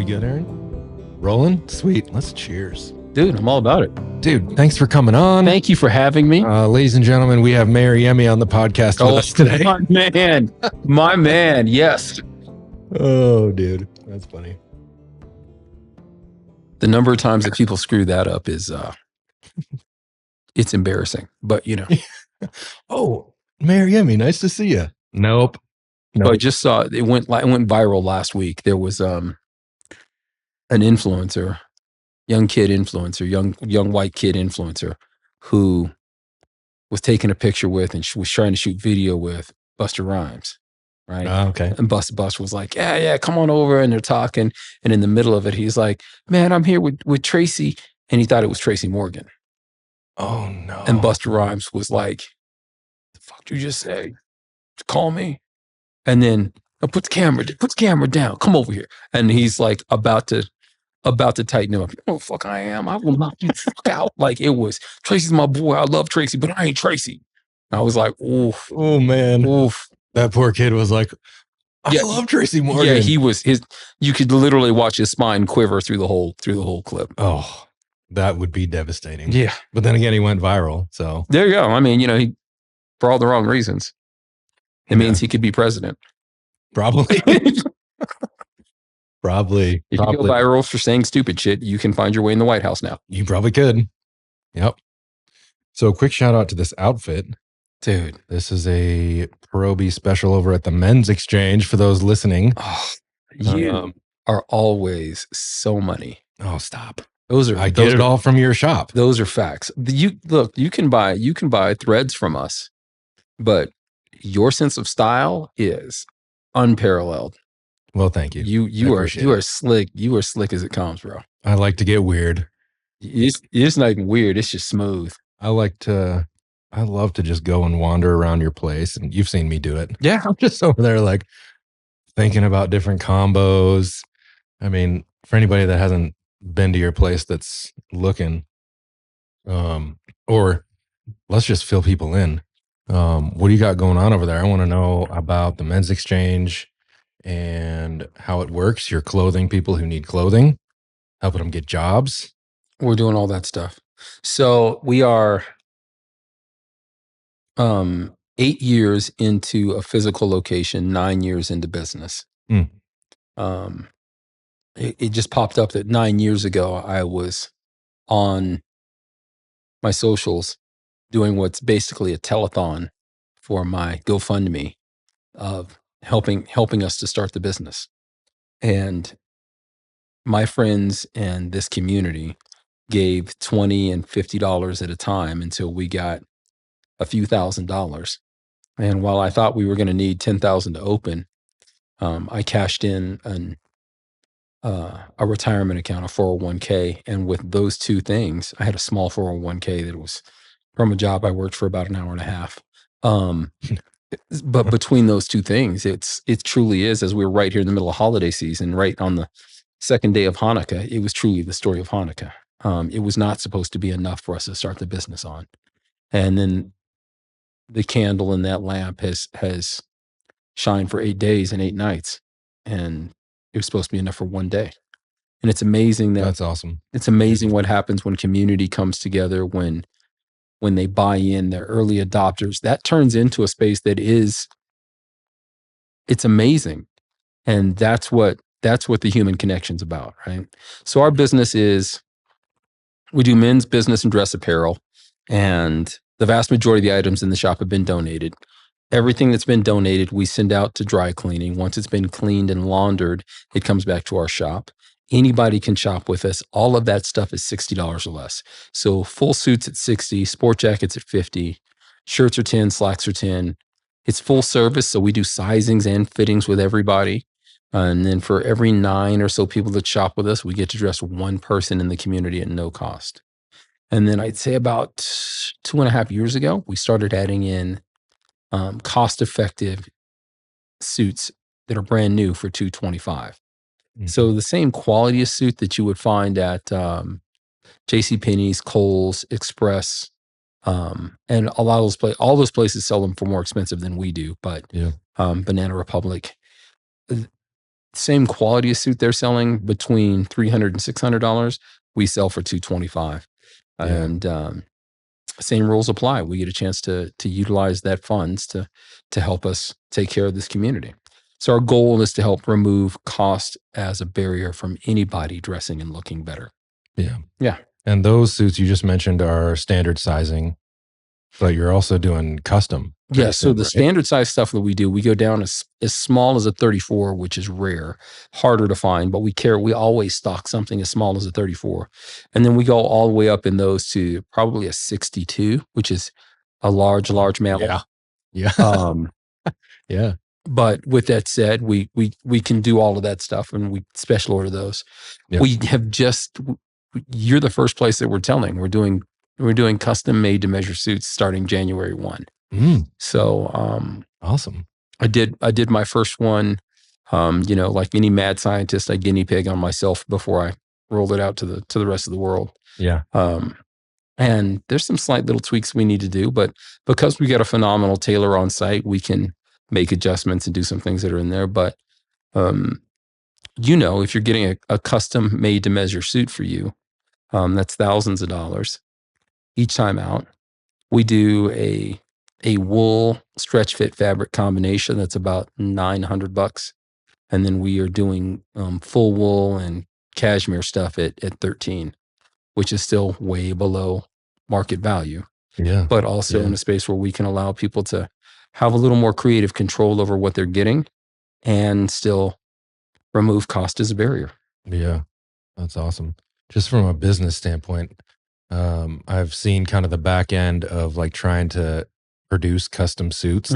good, Aaron? Rolling? Sweet. Let's cheers. Dude, I'm all about it. Dude, thanks for coming on. Thank you for having me. Ladies and gentlemen, we have Mayor Yemi on the podcast with us today. My man. My man. Yes. Oh, dude. That's funny. The number of times that people screw that up is, it's embarrassing, but you know. Oh, Mayor Yemi, nice to see you. Nope. I just saw it went viral last week. There was an influencer, young white kid influencer who was taking a picture with and was trying to shoot video with Busta Rhymes, right? Okay. And Busta was like, yeah, come on over. And they're talking. And in the middle of it, he's like, man, I'm here with Tracy. And he thought it was Tracy Morgan. Oh, no. And Busta Rhymes was like, the fuck did you just say? Call me. And then put the camera down. Come over here. And he's like about to tighten him up. You know what the fuck I am? I will knock you the fuck out. Like it was, Tracy's my boy. I love Tracy, but I ain't Tracy. I was like, oof. Oh, man. Oof. That poor kid was like, I love Tracy Morgan. Yeah, he was you could literally watch his spine quiver through the whole clip. Oh, that would be devastating. Yeah. But then again, he went viral. So there you go. I mean, he, for all the wrong reasons. It means he could be president. Probably. Probably. If you go viral for saying stupid shit, you can find your way in the White House now. You probably could. Yep. So quick shout out to this outfit. Dude. This is a Proby special over at the Mens Xchange for those listening. Oh, you are always so money. Oh, stop. I get it all from your shop. Those are facts. You can buy threads from us, but your sense of style is unparalleled. Well, thank you. You are slick. You are slick as it comes, bro. I like to get weird. It's not even weird. It's just smooth. I love to just go and wander around your place, and you've seen me do it. Yeah. I'm just over there like thinking about different combos. I mean, for anybody that hasn't been to your place that's looking, or let's just fill people in. What do you got going on over there? I want to know about the Mens Xchange and how it works. You're clothing people who need clothing, helping them get jobs. We're doing all that stuff. So we are 8 years into a physical location, 9 years into business. It just popped up that 9 years ago, I was on my socials doing what's basically a telethon for my GoFundMe of helping us to start the business. And my friends and this community gave $20 and $50 at a time until we got a few $1,000s. And while I thought we were going to need 10,000 to open, I cashed in a retirement account, a 401k. And with those two things, I had a small 401k that was from a job I worked for about an hour and a half. But between those two things, it truly is, as we were right here in the middle of holiday season, right on the second day of Hanukkah, it was truly the story of Hanukkah. It was not supposed to be enough for us to start the business on. And then the candle in that lamp has shined for 8 days and 8 nights. And it was supposed to be enough for one day. And it's amazing that's awesome. It's amazing what happens when community comes together, when they buy in, they're early adopters. That turns into a space that it's amazing. And that's what the human connection's about, right? So our business is, we do men's business and dress apparel, and the vast majority of the items in the shop have been donated. Everything that's been donated, we send out to dry cleaning. Once it's been cleaned and laundered, it comes back to our shop. Anybody can shop with us. All of that stuff is $60 or less. So full suits at $60, sport jackets at $50, shirts are $10, slacks are $10. It's full service, so we do sizings and fittings with everybody. And then for every 9 or so people that shop with us, we get to dress one person in the community at no cost. And then I'd say about 2.5 years ago, we started adding in cost-effective suits that are brand new for $225. So the same quality of suit that you would find at JCPenney's, Kohl's, Express, and a lot of all those places sell them for more expensive than we do. But Banana Republic, same quality of suit they're selling between $300 and $600, we sell for $225. Yeah. And same rules apply. We get a chance to utilize that funds to help us take care of this community. So our goal is to help remove cost as a barrier from anybody dressing and looking better. Yeah. Yeah. And those suits you just mentioned are standard sizing, but you're also doing custom. Yeah. So the right? standard size stuff that we do, we go down as small as a 34, which is rare, harder to find, but we always stock something as small as a 34. And then we go all the way up in those to probably a 62, which is a large mammal. Yeah. Yeah. Yeah. But with that said, we can do all of that stuff, and we special order those. Yep. We have you're the first place that we're telling. We're doing custom made to measure suits starting January 1. So awesome. I did my first one, like any mad scientist, I guinea pig on myself before I rolled it out to the rest of the world. Yeah. And there's some slight little tweaks we need to do, but because we got a phenomenal tailor on site, we can make adjustments and do some things that are in there. But, if you're getting a custom made to measure suit for you, that's thousands of dollars each time out. We do a wool stretch fit fabric combination that's about $900. And then we are doing full wool and cashmere stuff at 13, which is still way below market value. Yeah. But also in a space where we can allow people to have a little more creative control over what they're getting and still remove cost as a barrier. Yeah. That's awesome. Just from a business standpoint, I've seen kind of the back end of like trying to produce custom suits,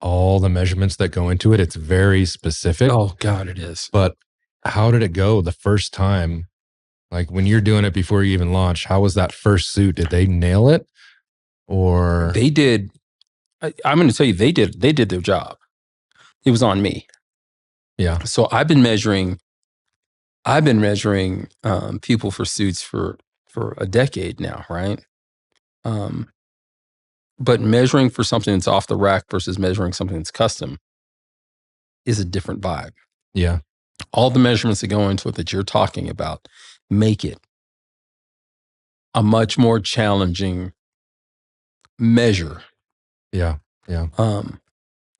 all the measurements that go into it. It's very specific. Oh God, it is. But how did it go the first time? Like when you're doing it before you even launch, how was that first suit? Did they nail it? Or they did? I'm going to tell you, they did their job. It was on me. Yeah. So I've been measuring people for suits for a decade now, right? But measuring for something that's off the rack versus measuring something that's custom is a different vibe. Yeah. All the measurements that go into it that you're talking about make it a much more challenging measure. Yeah. Yeah.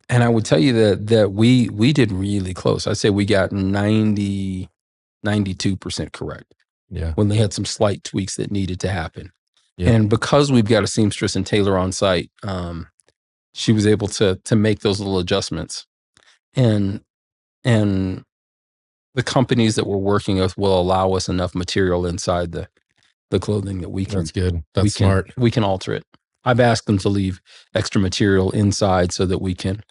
And I would tell you that we did really close. I'd say we got 92% correct. Yeah. When they had some slight tweaks that needed to happen. Yeah. And because we've got a seamstress and tailor on site, she was able to make those little adjustments. And the companies that we're working with will allow us enough material inside the clothing that we can. That's good. That's smart. We can alter it. I've asked them to leave extra material inside so that we can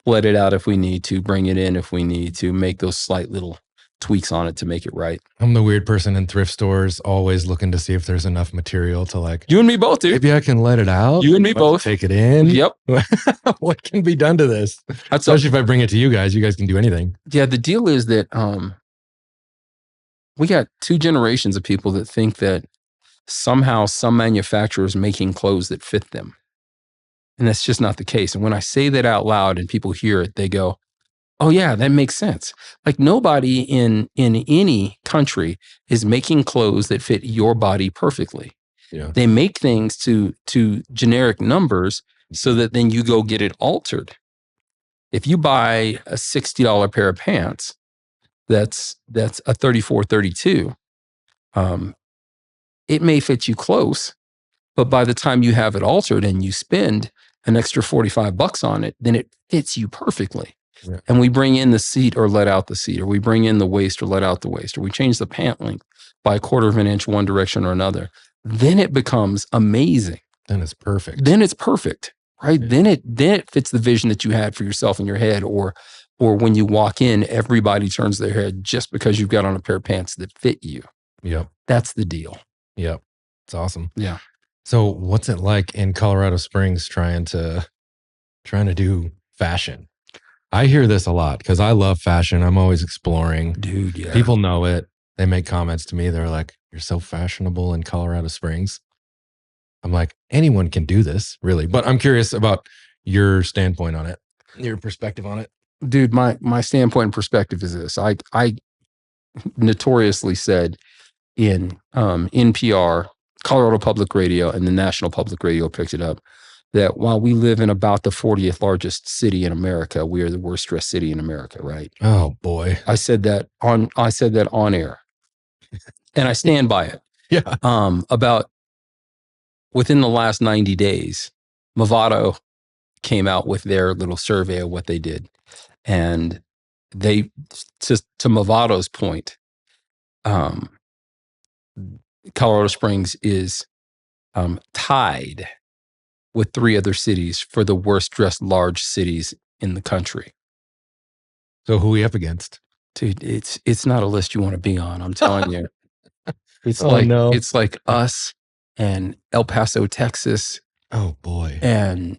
let it out if we need to, bring it in if we need to, make those slight little tweaks on it to make it right. I'm the weird person in thrift stores, always looking to see if there's enough material to like. You and me both, dude. Maybe I can let it out. You and me both. Take it in. Yep. What can be done to this? Especially if I bring it to you guys can do anything. Yeah. The deal is that we got 2 generations of people that think that somehow some manufacturer is making clothes that fit them. And that's just not the case. And when I say that out loud and people hear it, they go, oh yeah, that makes sense. Like nobody in any country is making clothes that fit your body perfectly. Yeah. They make things to generic numbers so that then you go get it altered. If you buy a $60 pair of pants, that's a 34, 32. It may fit you close, but by the time you have it altered and you spend an extra $45 on it, then it fits you perfectly. Yeah. And we bring in the seat or let out the seat, or we bring in the waist or let out the waist, or we change the pant length by 1/4 of an inch one direction or another. Then it becomes amazing. Then it's perfect. Then it's perfect, right? Yeah. Then it fits the vision that you had for yourself in your head, or when you walk in, everybody turns their head just because you've got on a pair of pants that fit you. Yep. That's the deal. Yep. It's awesome. Yeah. So what's it like in Colorado Springs trying to do fashion? I hear this a lot because I love fashion. I'm always exploring. Dude, yeah. People know it. They make comments to me. They're like, you're so fashionable in Colorado Springs. I'm like, anyone can do this, really. But I'm curious about your standpoint on it, your perspective on it. dude, my standpoint and perspective is this. I notoriously said in NPR, Colorado Public Radio, and the National Public Radio picked it up, that while we live in about the 40th largest city in America, we are the worst dressed city in America, right? Oh boy. I said that on air, and I stand by it. Yeah. About within the last 90 days, Movado came out with their little survey of what they did, and they, to Movado's point, Colorado Springs is tied with 3 other cities for the worst dressed large cities in the country. So who are we up against? Dude, it's not a list you want to be on. I'm telling you. It's Oh, no. it's like us and El Paso, Texas, Oh boy. and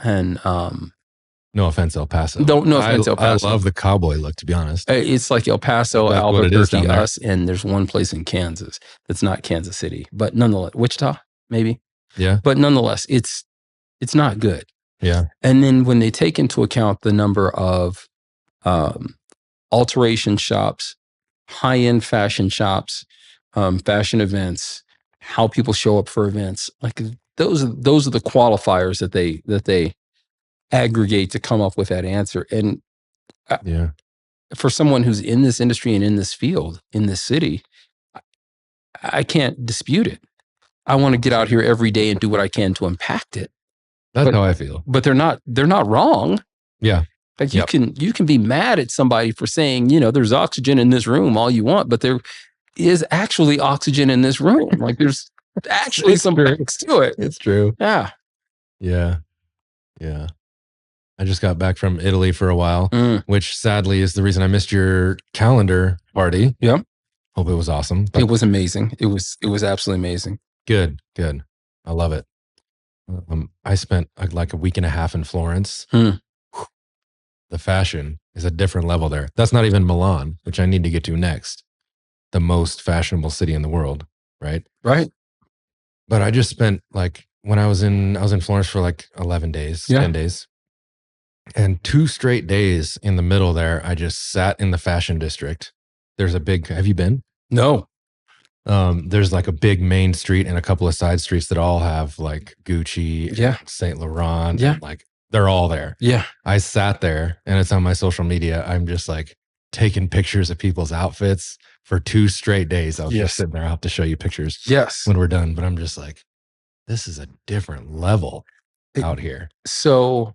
No offense, El Paso. no offense, El Paso. I love the cowboy look, to be honest. It's like El Paso, That's what it is Albuquerque, down there. us, and there's one place in Kansas that's not Kansas City, but nonetheless, Wichita, maybe. Yeah. But nonetheless, it's not good. Yeah. And then when they take into account the number of alteration shops, high-end fashion shops, fashion events, how people show up for events, like those are the qualifiers that they aggregate to come up with that answer. And Yeah. for someone who's in this industry and in this field, in this city, I can't dispute it. I want to get out here every day and do what I can to impact it. That's how I feel. But they're not wrong. Yeah. Like you can be mad at somebody for saying, there's oxygen in this room all you want, but there is actually oxygen in this room. Like there's actually some facts to it. It's true. Yeah. Yeah. Yeah. I just got back from Italy for a while, which sadly is the reason I missed your calendar party. Yep. Hope it was awesome. It was amazing. It was absolutely amazing. Good. I love it. I spent like a week and a half in Florence. The fashion is a different level there. That's not even Milan, which I need to get to next. The most fashionable city in the world, right? Right. But I just spent when I was in Florence for like 11 days, 10 days. And 2 straight days in the middle there, I just sat in the fashion district. There's a big, have you been? No. There's like a big main street and a couple of side streets that all have like Gucci, Saint Laurent, like they're all there. Yeah. I sat there and it's on my social media. I'm just like taking pictures of people's outfits for 2 straight days. I was just sitting there. I'll have to show you pictures when we're done. But I'm just like, this is a different level out here. So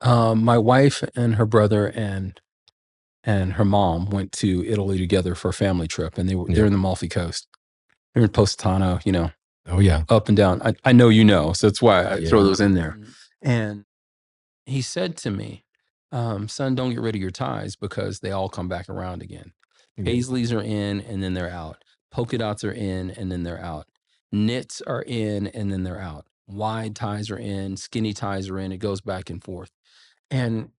my wife and her brother and her mom went to Italy together for a family trip, and they're in the Amalfi Coast. They're in Positano, Oh yeah. up and down. I know so that's why I throw those in there. And he said to me, son, don't get rid of your ties because they all come back around again. Paisleys are in and then they're out. Polka dots are in and then they're out. Knits are in and then they're out. Wide ties are in, skinny ties are in. It goes back and forth. And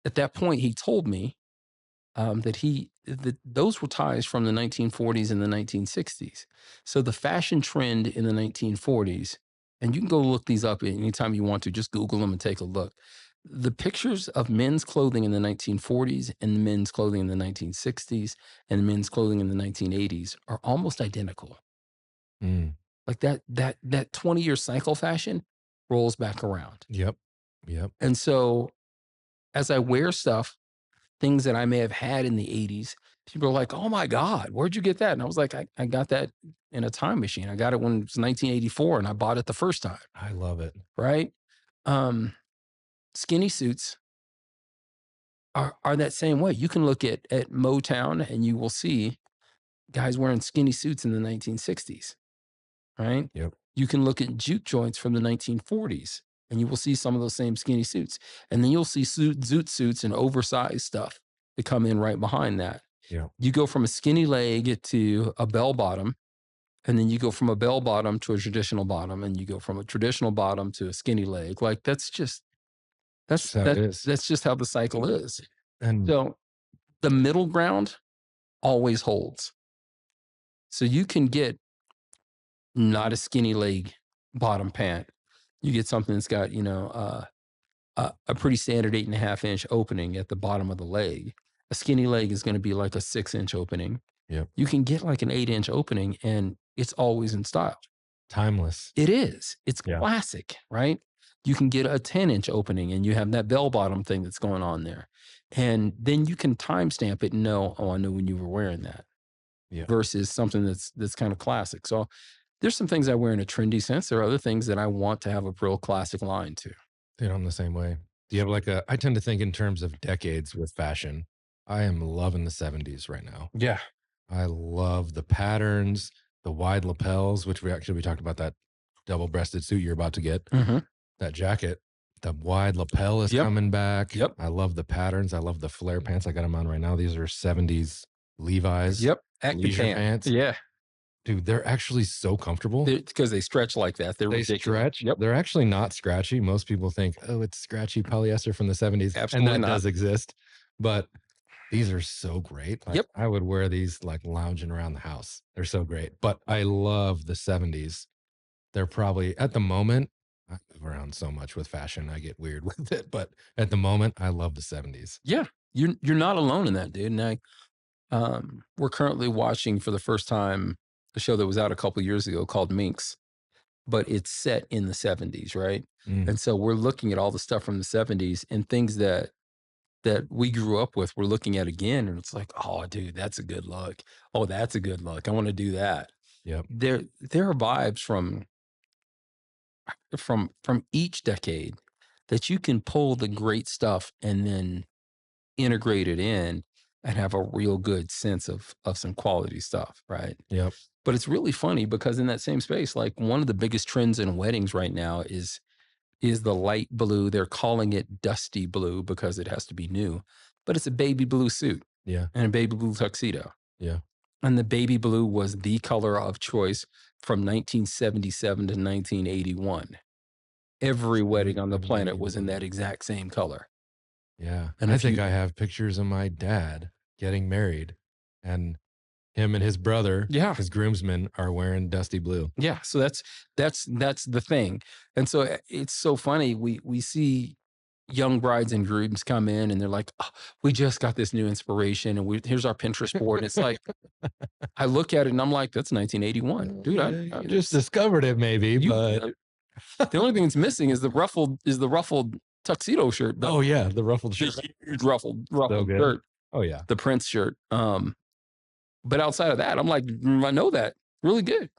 at that point, he told me that those were ties from the 1940s and the 1960s. So the fashion trend in the 1940s, and you can go look these up anytime you want to, just Google them and take a look. The pictures of men's clothing in the 1940s and the men's clothing in the 1960s and the men's clothing in the 1980s are almost identical. Like that 20-year cycle fashion rolls back around. Yep. And so as I wear stuff, things that I may have had in the 80s, people are like, oh my God, where'd you get that? And I was like, I got that in a time machine. I got it when it was 1984 and I bought it the first time. I love it. Right? Skinny suits are that same way. You can look at Motown and you will see guys wearing skinny suits in the 1960s. Right? Yep. You can look at juke joints from the 1940s and you will see some of those same skinny suits. And then you'll see zoot suits and oversized stuff that come in right behind that. Yeah. You go from a skinny leg to a bell bottom, and then you go from a bell bottom to a traditional bottom, and you go from a traditional bottom to a skinny leg. Like that's just how the cycle is. And so the middle ground always holds. So you can get not a skinny leg bottom pant. You get something that's got, a pretty standard 8.5-inch opening at the bottom of the leg. A skinny leg is going to be like a 6-inch opening. Yep. You can get like an 8-inch opening and it's always in style. Timeless. It is. It's Yeah. classic, right? You can get a 10-inch opening and you have that bell bottom thing that's going on there. And then you can timestamp it and know, oh, I know when you were wearing that. Yeah. Versus something that's kind of classic. So there's some things I wear in a trendy sense. There are other things that I want to have a real classic line to. Dude, I'm the same way. Do you have like I tend to think in terms of decades with fashion. I am loving the 70s right now. Yeah. I love the patterns, the wide lapels, which we talked about that double-breasted suit you're about to get. Mm-hmm. That jacket, the wide lapel is coming back. Yep. I love the patterns. I love the flare pants. I got them on right now. These are 70s Levi's. Yep. Active leisure pants. Yeah. Dude, they're actually so comfortable. Because they stretch like that. They ridiculous. Stretch. Yep. They're actually not scratchy. Most people think, oh, it's scratchy polyester from the 70s. Absolutely and that not. does exist. But these are so great. Like, Yep. I would wear these like lounging around the house. They're so great. But I love the 70s. They're probably, at the moment, I move around so much with fashion. I get weird with it. But at the moment, I love the 70s. Yeah. You're not alone in that, dude. And we're currently watching for the first time a show that was out a couple years ago called Minx, but it's set in the 70s, right? Mm. And so we're looking at all the stuff from the 70s and things that we grew up with, we're looking at again, and it's like, oh, dude, that's a good look. Oh, that's a good look. I want to do that. Yep. There are vibes from each decade that you can pull the great stuff and then integrate it in and have a real good sense of some quality stuff, right? Yep. But it's really funny because in that same space, like one of the biggest trends in weddings right now is the light blue. They're calling it dusty blue because it has to be new, but it's a baby blue suit. Yeah. And a baby blue tuxedo. Yeah. And the baby blue was the color of choice from 1977 to 1981. Every wedding on the planet was in that exact same color. Yeah. And I think I have pictures of my dad getting married and him and his brother, his groomsmen, are wearing dusty blue. Yeah. So that's the thing. And so it's so funny. We see young brides and grooms come in and they're like, oh, we just got this new inspiration and here's our Pinterest board. And it's like, I look at it and I'm like, that's 1981. Dude, I just discovered it maybe, but the only thing that's missing is the ruffled tuxedo shirt. Oh yeah, the ruffled shirt. Huge ruffled so shirt. Oh yeah. The Prince shirt. But outside of that, I'm like, I know that. Really good.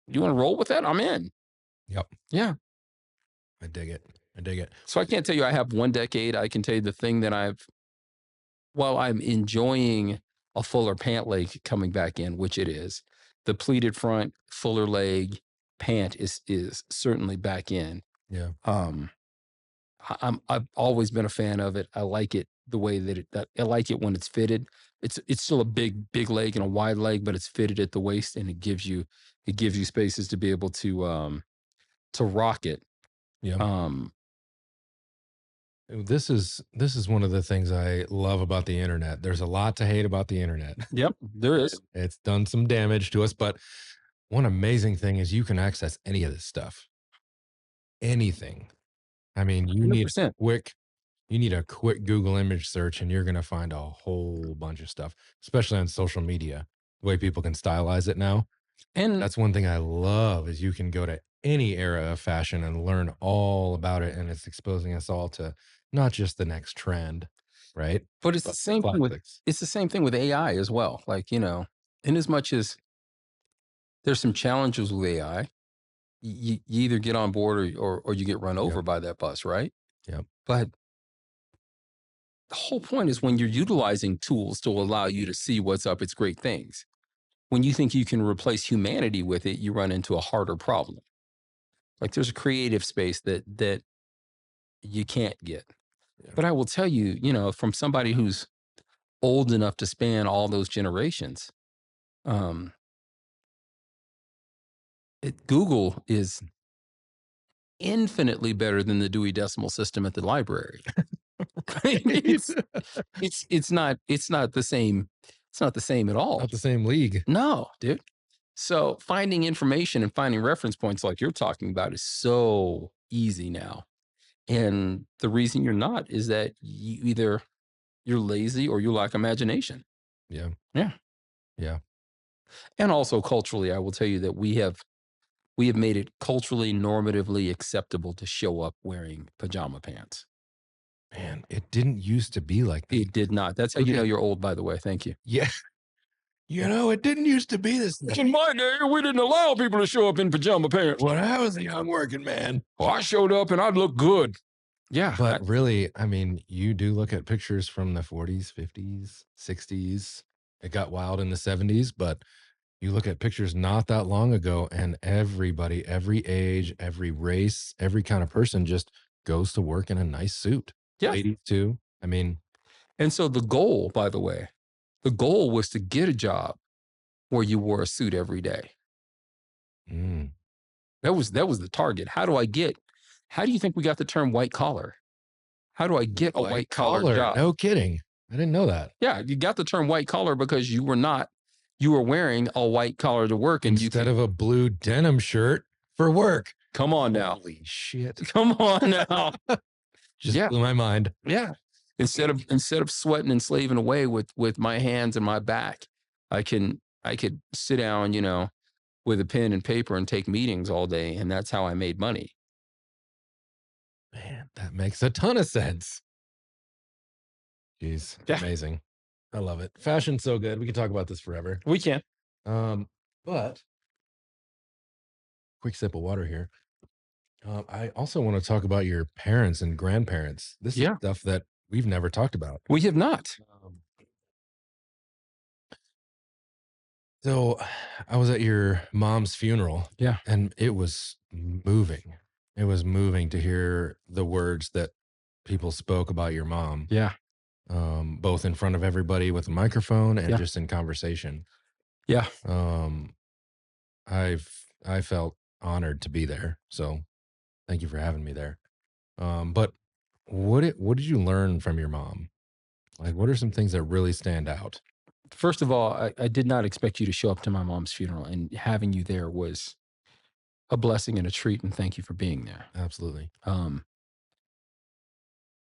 You want to roll with that? I'm in. Yep. Yeah. I dig it. So I can't tell you I have one decade. I can tell you the thing that while I'm enjoying a fuller pant leg coming back in, which it is, the pleated front, fuller leg pant is certainly back in. Yeah. I've always been a fan of it. I like it the way that I like it when it's fitted. It's still a big leg and a wide leg, but it's fitted at the waist and it gives you spaces to be able to rock it. Yeah. This is one of the things I love about the internet. There's a lot to hate about the internet. Yep, there is. It's done some damage to us, but one amazing thing is you can access any of this stuff. Anything. I mean, you 100%. need a quick Google image search and you're going to find a whole bunch of stuff, especially on social media, the way people can stylize it now. And that's one thing I love is you can go to any era of fashion and learn all about it. And it's exposing us all to not just the next trend, right? But it's the same thing with AI as well. Like, in as much as there's some challenges with AI, you either get on board or you get run over by that bus, right? Yeah. But the whole point is when you're utilizing tools to allow you to see what's up, it's great things. When you think you can replace humanity with it, you run into a harder problem. Like there's a creative space that you can't get. Yeah. But I will tell you, from somebody who's old enough to span all those generations, Google is infinitely better than the Dewey Decimal System at the library. It's not the same. It's not the same at all. Not the same league. No, dude. So finding information and finding reference points like you're talking about is so easy now. And the reason you're not is that you're lazy or you lack imagination. Yeah. Yeah. Yeah. And also culturally, I will tell you that we have made it culturally normatively acceptable to show up wearing pajama pants. Man, it didn't used to be like that. It did not. That's how you know you're old, by the way. Thank you. Yeah. It didn't used to be this. In my day, we didn't allow people to show up in pajama pants. When I was a young working man. Well, I showed up and I'd look good. Yeah. But really, I mean, you do look at pictures from the 40s, 50s, 60s. It got wild in the 70s, but you look at pictures not that long ago, and everybody, every age, every race, every kind of person just goes to work in a nice suit. Yeah. Ladies too. I mean, and so the goal, by the way, was to get a job where you wore a suit every day. That was the target. How do you think we got the term white collar? How do I get a white collar job? No kidding. I didn't know that. Yeah, you got the term white collar because you were wearing a white collar to work, and instead of a blue denim shirt for work. Come on now. Holy shit. Come on now. Just blew my mind. Yeah. Instead of sweating and slaving away with my hands and my back, I could sit down, with a pen and paper and take meetings all day, and that's how I made money. Man, that makes a ton of sense. Jeez, amazing. I love it. Fashion's so good. We can talk about this forever. We can. But quick sip of water here. I also want to talk about your parents and grandparents. This is stuff that we've never talked about. We have not. So I was at your mom's funeral. Yeah. And it was moving. It was moving to hear the words that people spoke about your mom. Yeah. Both in front of everybody with a microphone and just in conversation. Yeah. I felt honored to be there. So thank you for having me there. But what did you learn from your mom? Like, what are some things that really stand out? First of all, I did not expect you to show up to my mom's funeral, and having you there was a blessing and a treat, and thank you for being there. Absolutely.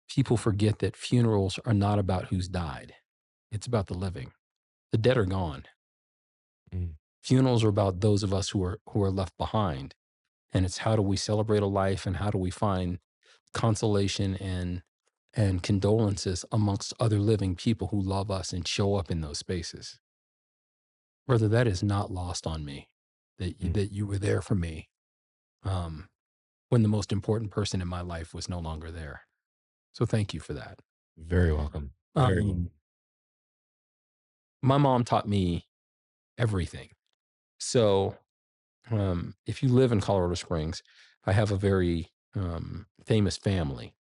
People forget that funerals are not about who's died. It's about the living. The dead are gone. Funerals are about those of us who are left behind. And it's how do we celebrate a life, and how do we find consolation and condolences amongst other living people who love us and show up in those spaces. Brother, that is not lost on me, that you were there for me when the most important person in my life was no longer there. So thank you for that. Very welcome. Very welcome. My mom taught me everything. So if you live in Colorado Springs, I have a very famous family.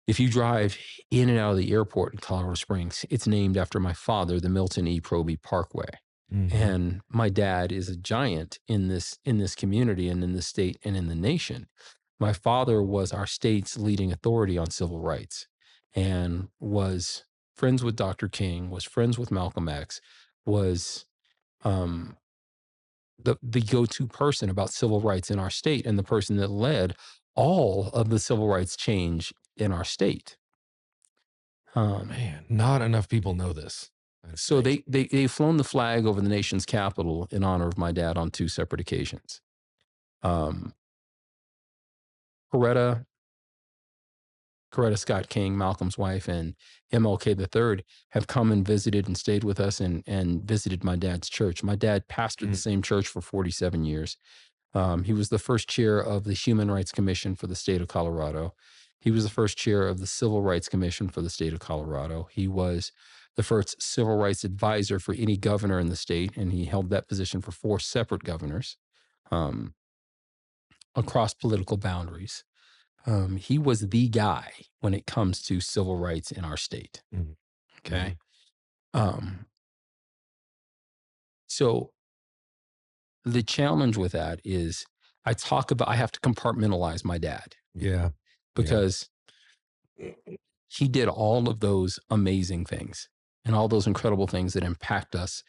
If you drive in and out of the airport in Colorado Springs, it's named after my father, the Milton E. Proby Parkway. And my dad is a giant in this community and in the state and in the nation. My father was our state's leading authority on civil rights and was friends with Dr. King, was friends with Malcolm X, was the go-to person about civil rights in our state, and the person that led all of the civil rights change in our state. Man, not enough people know this. So they've flown the flag over the nation's capital in honor of my dad on 2 separate occasions. Coretta Scott King, Malcolm's wife, and MLK III have come and visited and stayed with us and visited my dad's church. My dad pastored the same church for 47 years. He was the first chair of the Human Rights Commission for the state of Colorado. He was the first chair of the Civil Rights Commission for the state of Colorado. He was the first civil rights advisor for any governor in the state, and he held that position for 4 separate governors across political boundaries. He was the guy when it comes to civil rights in our state. Okay. So the challenge with that is I have to compartmentalize my dad. Yeah. Because he did all of those amazing things and all those incredible things that impact us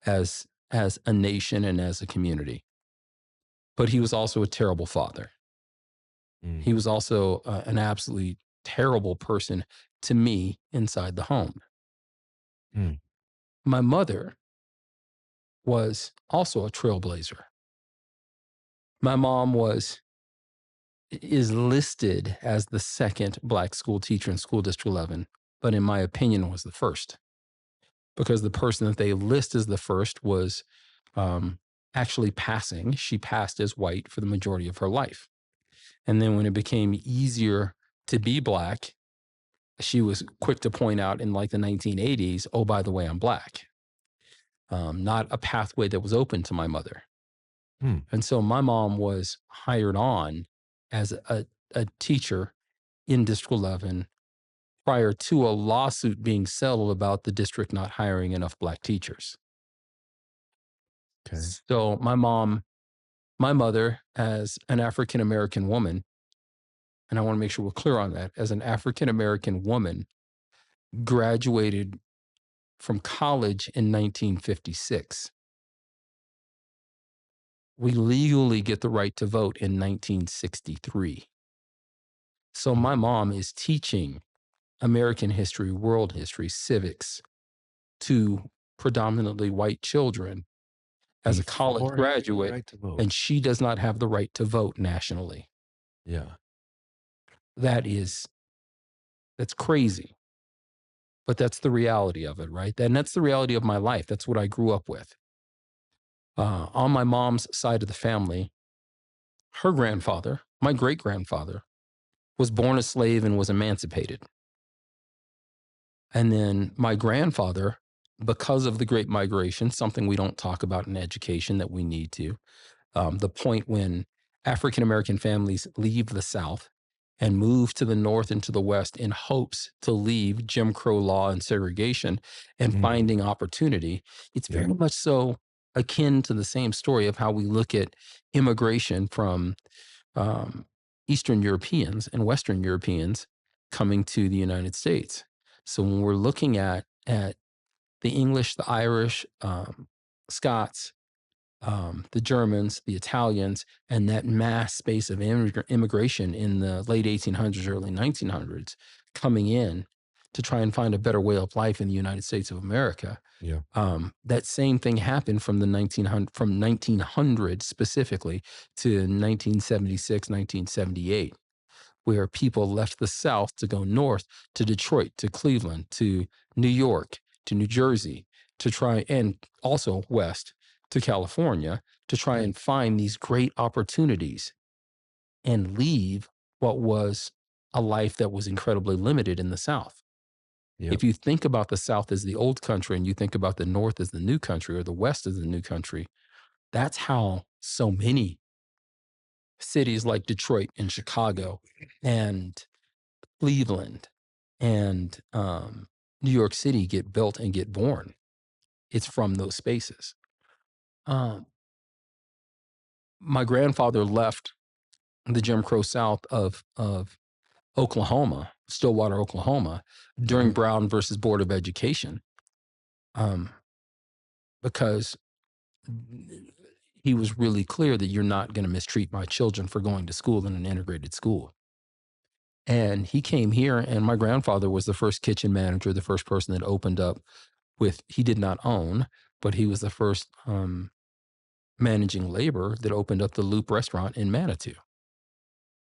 as a nation and as a community. But he was also a terrible father. He was also an absolutely terrible person to me inside the home. Mm. My mother was also a trailblazer. My mom is listed as the second Black school teacher in School District 11, but in my opinion was the first, because the person that they list as the first was actually passing. She passed as white for the majority of her life. And then when it became easier to be Black, she was quick to point out in like the 1980s, oh, by the way, I'm Black. Not a pathway that was open to my mother. And so my mom was hired on as a teacher in District 11 prior to a lawsuit being settled about the district not hiring enough Black teachers. Okay. So my mother, as an African American woman, and I want to make sure we're clear on that, as an African American woman, graduated from college in 1956. We legally get the right to vote in 1963. So my mom is teaching American history, world history, civics to predominantly white children as a college graduate, right to vote. and she does not have the right to vote nationally. Yeah. That's crazy. But that's the reality of it, right? And that's the reality of my life. That's what I grew up with. On my mom's side of the family, her grandfather, my great grandfather, was born a slave and was emancipated. And then my grandfather, because of the Great Migration, something we don't talk about in education that we need to, the point when African American families leave the South and move to the North and to the West in hopes to leave Jim Crow law and segregation and finding opportunity. It's very much so akin to the same story of how we look at immigration from Eastern Europeans and Western Europeans coming to the United States. So when we're looking at the English, the Irish, Scots, the Germans, the Italians, and that mass space of immigration in the late 1800s, early 1900s, coming in to try and find a better way of life in the United States of America. Yeah. That same thing happened from 1900 specifically to 1976, 1978, where people left the South to go north to Detroit, to Cleveland, to New York, to New Jersey, to try, and also west to California, to try and find these great opportunities and leave what was a life that was incredibly limited in the South. Yep. If you think about the South as the old country and you think about the North as the new country or the West as the new country, that's how so many cities like Detroit and Chicago and Cleveland and New York City get built and get born. It's from those spaces. My grandfather left the Jim Crow South of Oklahoma, Stillwater, Oklahoma, during Brown versus Board of Education, because he was really clear that you're not going to mistreat my children for going to school in an integrated school. And he came here, and my grandfather was the first kitchen manager, the first person that opened up he did not own, but he was the first managing labor that opened up the Loop restaurant in Manitou.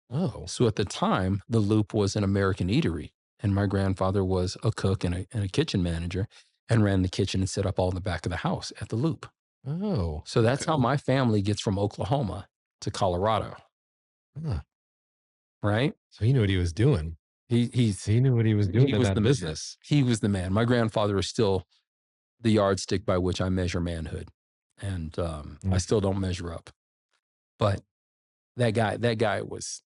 Oh. So at the time, the Loop was an American eatery, and my grandfather was a cook and a kitchen manager and ran the kitchen and set up all in the back of the house at the Loop. Oh. So that's how my family gets from Oklahoma to Colorado. Right? So he knew what he was doing. He knew what he was doing in that business. He was the man. My grandfather is still the yardstick by which I measure manhood. And I still don't measure up. But that guy was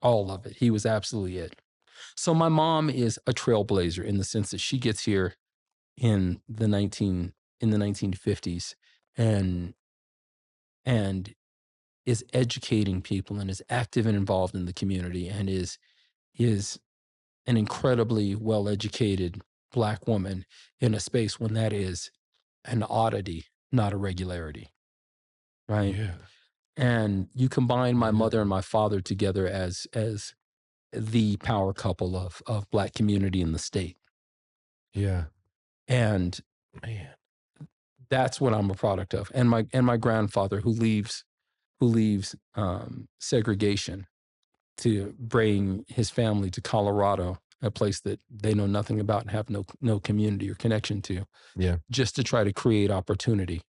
all of it. He was absolutely it. So my mom is a trailblazer in the sense that she gets here in the 1950s and is educating people and is active and involved in the community and is an incredibly well-educated Black woman in a space when that is an oddity, not a regularity. Right? Yeah. And you combine my Yeah. mother and my father together as the power couple of Black community in the state. Yeah. And Man. that's what I'm a product of. And my grandfather who leaves segregation to bring his family to Colorado, a place that they know nothing about and have no community or connection to, Yeah. just to try to create opportunity,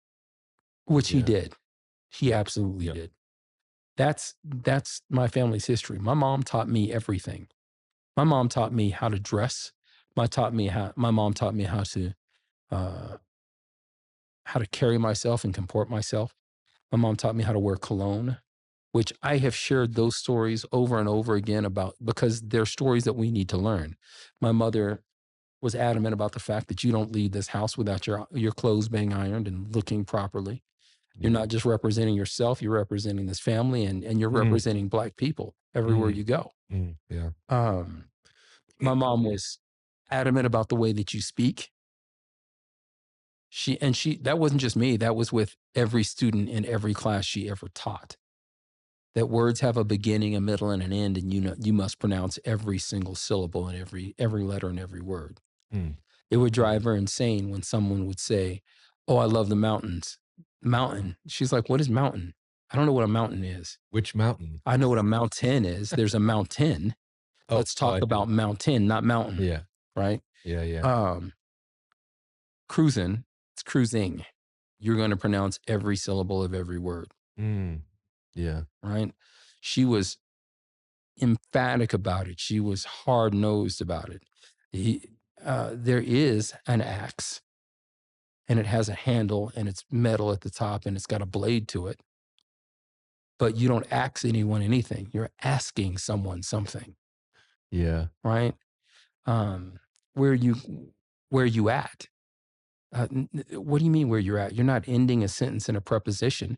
which he Yeah. did. He Yep. absolutely Yep. did. That's my family's history. My mom taught me everything. My mom taught me how to dress. My mom taught me uh, how to carry myself and comport myself. My mom taught me how to wear cologne, which I have shared those stories over and over again about because they're stories that we need to learn. My mother was adamant about the fact that you don't leave this house without your clothes being ironed and looking properly. You're Yep. not just representing yourself, you're representing this family and you're Mm, representing Black people everywhere mm, you go. yeah. Um, my mom was adamant about the way that you speak. She that wasn't just me, that was with every student in every class she ever taught. That words have a beginning, a middle, and an end, and you must pronounce every single syllable and every letter and every word. Mm. It would drive her insane when someone would say, "Oh, I love the mountains." Mountain. She's like, "What is mountain?" I don't know what a mountain is. Which mountain? I know what a mountain is. There's a mountain. Oh, Let's oh, talk I see. about mountain, not mountain, Yeah. right? Yeah. Yeah. Um, cruising, it's cruising. You're going to pronounce every syllable of every word, Mm. Yeah. right? She was emphatic about it. She was hard nosed about it. There is an axe and it has a handle and it's metal at the top and it's got a blade to it. But you don't ask anyone anything. You're asking someone something, Yeah. right? Um, where you where you at? What do you mean where you're at? You're not ending a sentence in a preposition.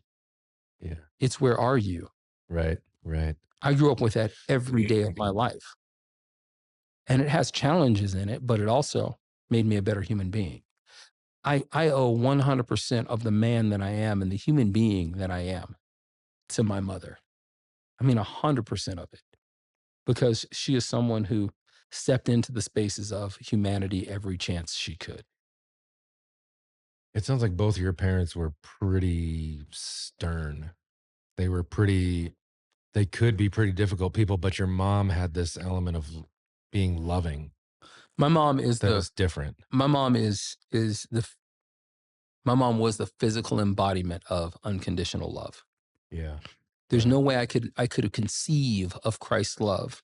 Yeah. It's where are you? Right. Right. I grew up with that every day of my life. And it has challenges in it, but it also made me a better human being. I owe 100% of the man that I am and the human being that I am to my mother. I mean, 100% of it, because she is someone who stepped into the spaces of humanity every chance she could. It sounds like both of your parents were pretty stern. They were pretty, they could be pretty difficult people, but your mom had this element of being loving My mom is that the was different. my mom is the my mom was the physical embodiment of unconditional love. Yeah. There's Yeah. no way I could conceive of Christ's love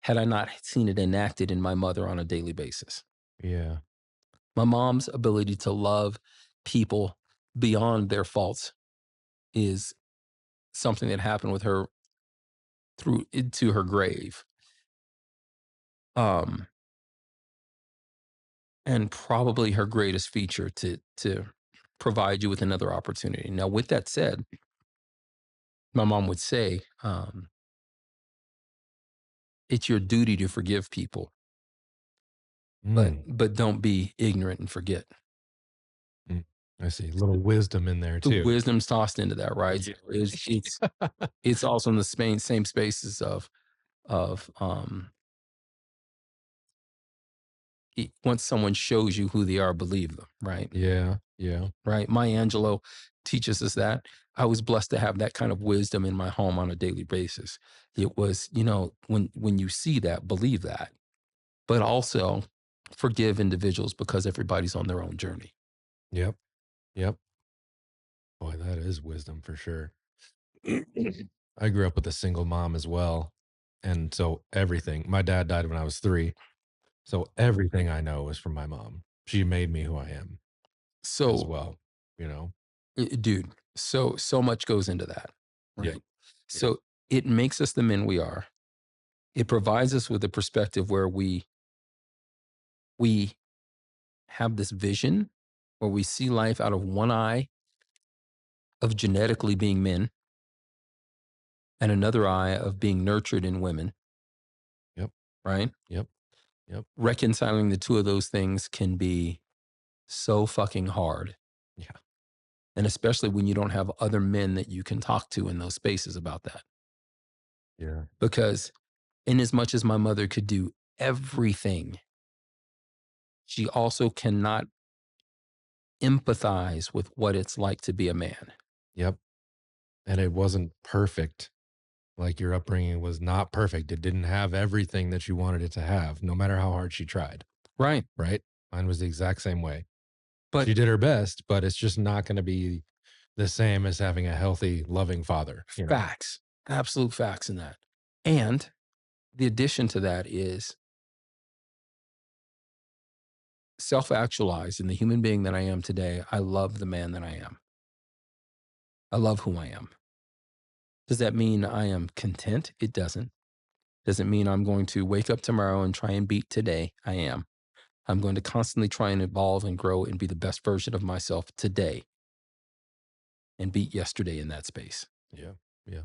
had I not seen it enacted in my mother on a daily basis. Yeah. My mom's ability to love people beyond their faults is something that happened with her through into her grave. Um, and probably her greatest feature to provide you with another opportunity. Now, with that said, my mom would say, it's your duty to forgive people, but Mm. but don't be ignorant and forget. Mm. I see. A little wisdom in there The too. wisdom's tossed into that, right? So Yeah. it's also in the same spaces of once someone shows you who they are, believe them, right? Yeah. Yeah. Right. Maya Angelou teaches us that. I was blessed to have that kind of wisdom in my home on a daily basis. It was, when you see that, believe that, but also forgive individuals because everybody's on their own journey. Yep. Yep. Boy, that is wisdom for sure. I grew up with a single mom as well. And so everything, my dad died when I was 3. So everything I know is from my mom. She made me who I am as So, well, you know? dude, so much goes into that, Yeah. right? So it makes us the men we are. It provides us with a perspective where we have this vision where we see life out of one eye of genetically being men and another eye of being nurtured in women, Yep. right? Yep. Yep. Reconciling the two of those things can be so fucking hard. Yeah. And especially when you don't have other men that you can talk to in those spaces about that. Yeah. Because in as much as my mother could do everything, she also cannot empathize with what it's like to be a man. Yep. And it wasn't perfect. Like your upbringing was not perfect. It didn't have everything that you wanted it to have, no matter how hard she tried. Right. Right. Mine was the exact same way. But She did her best, but it's just not going to be the same as having a healthy, loving father. facts, absolute facts in that. And the addition to that is self-actualized in the human being that I am today. I love the man that I am. I love who I am. Does that mean I am content? It doesn't. Does it mean I'm going to wake up tomorrow and try and beat today? I am. I'm going to constantly try and evolve and grow and be the best version of myself today and beat yesterday in that space. Yeah. Yeah.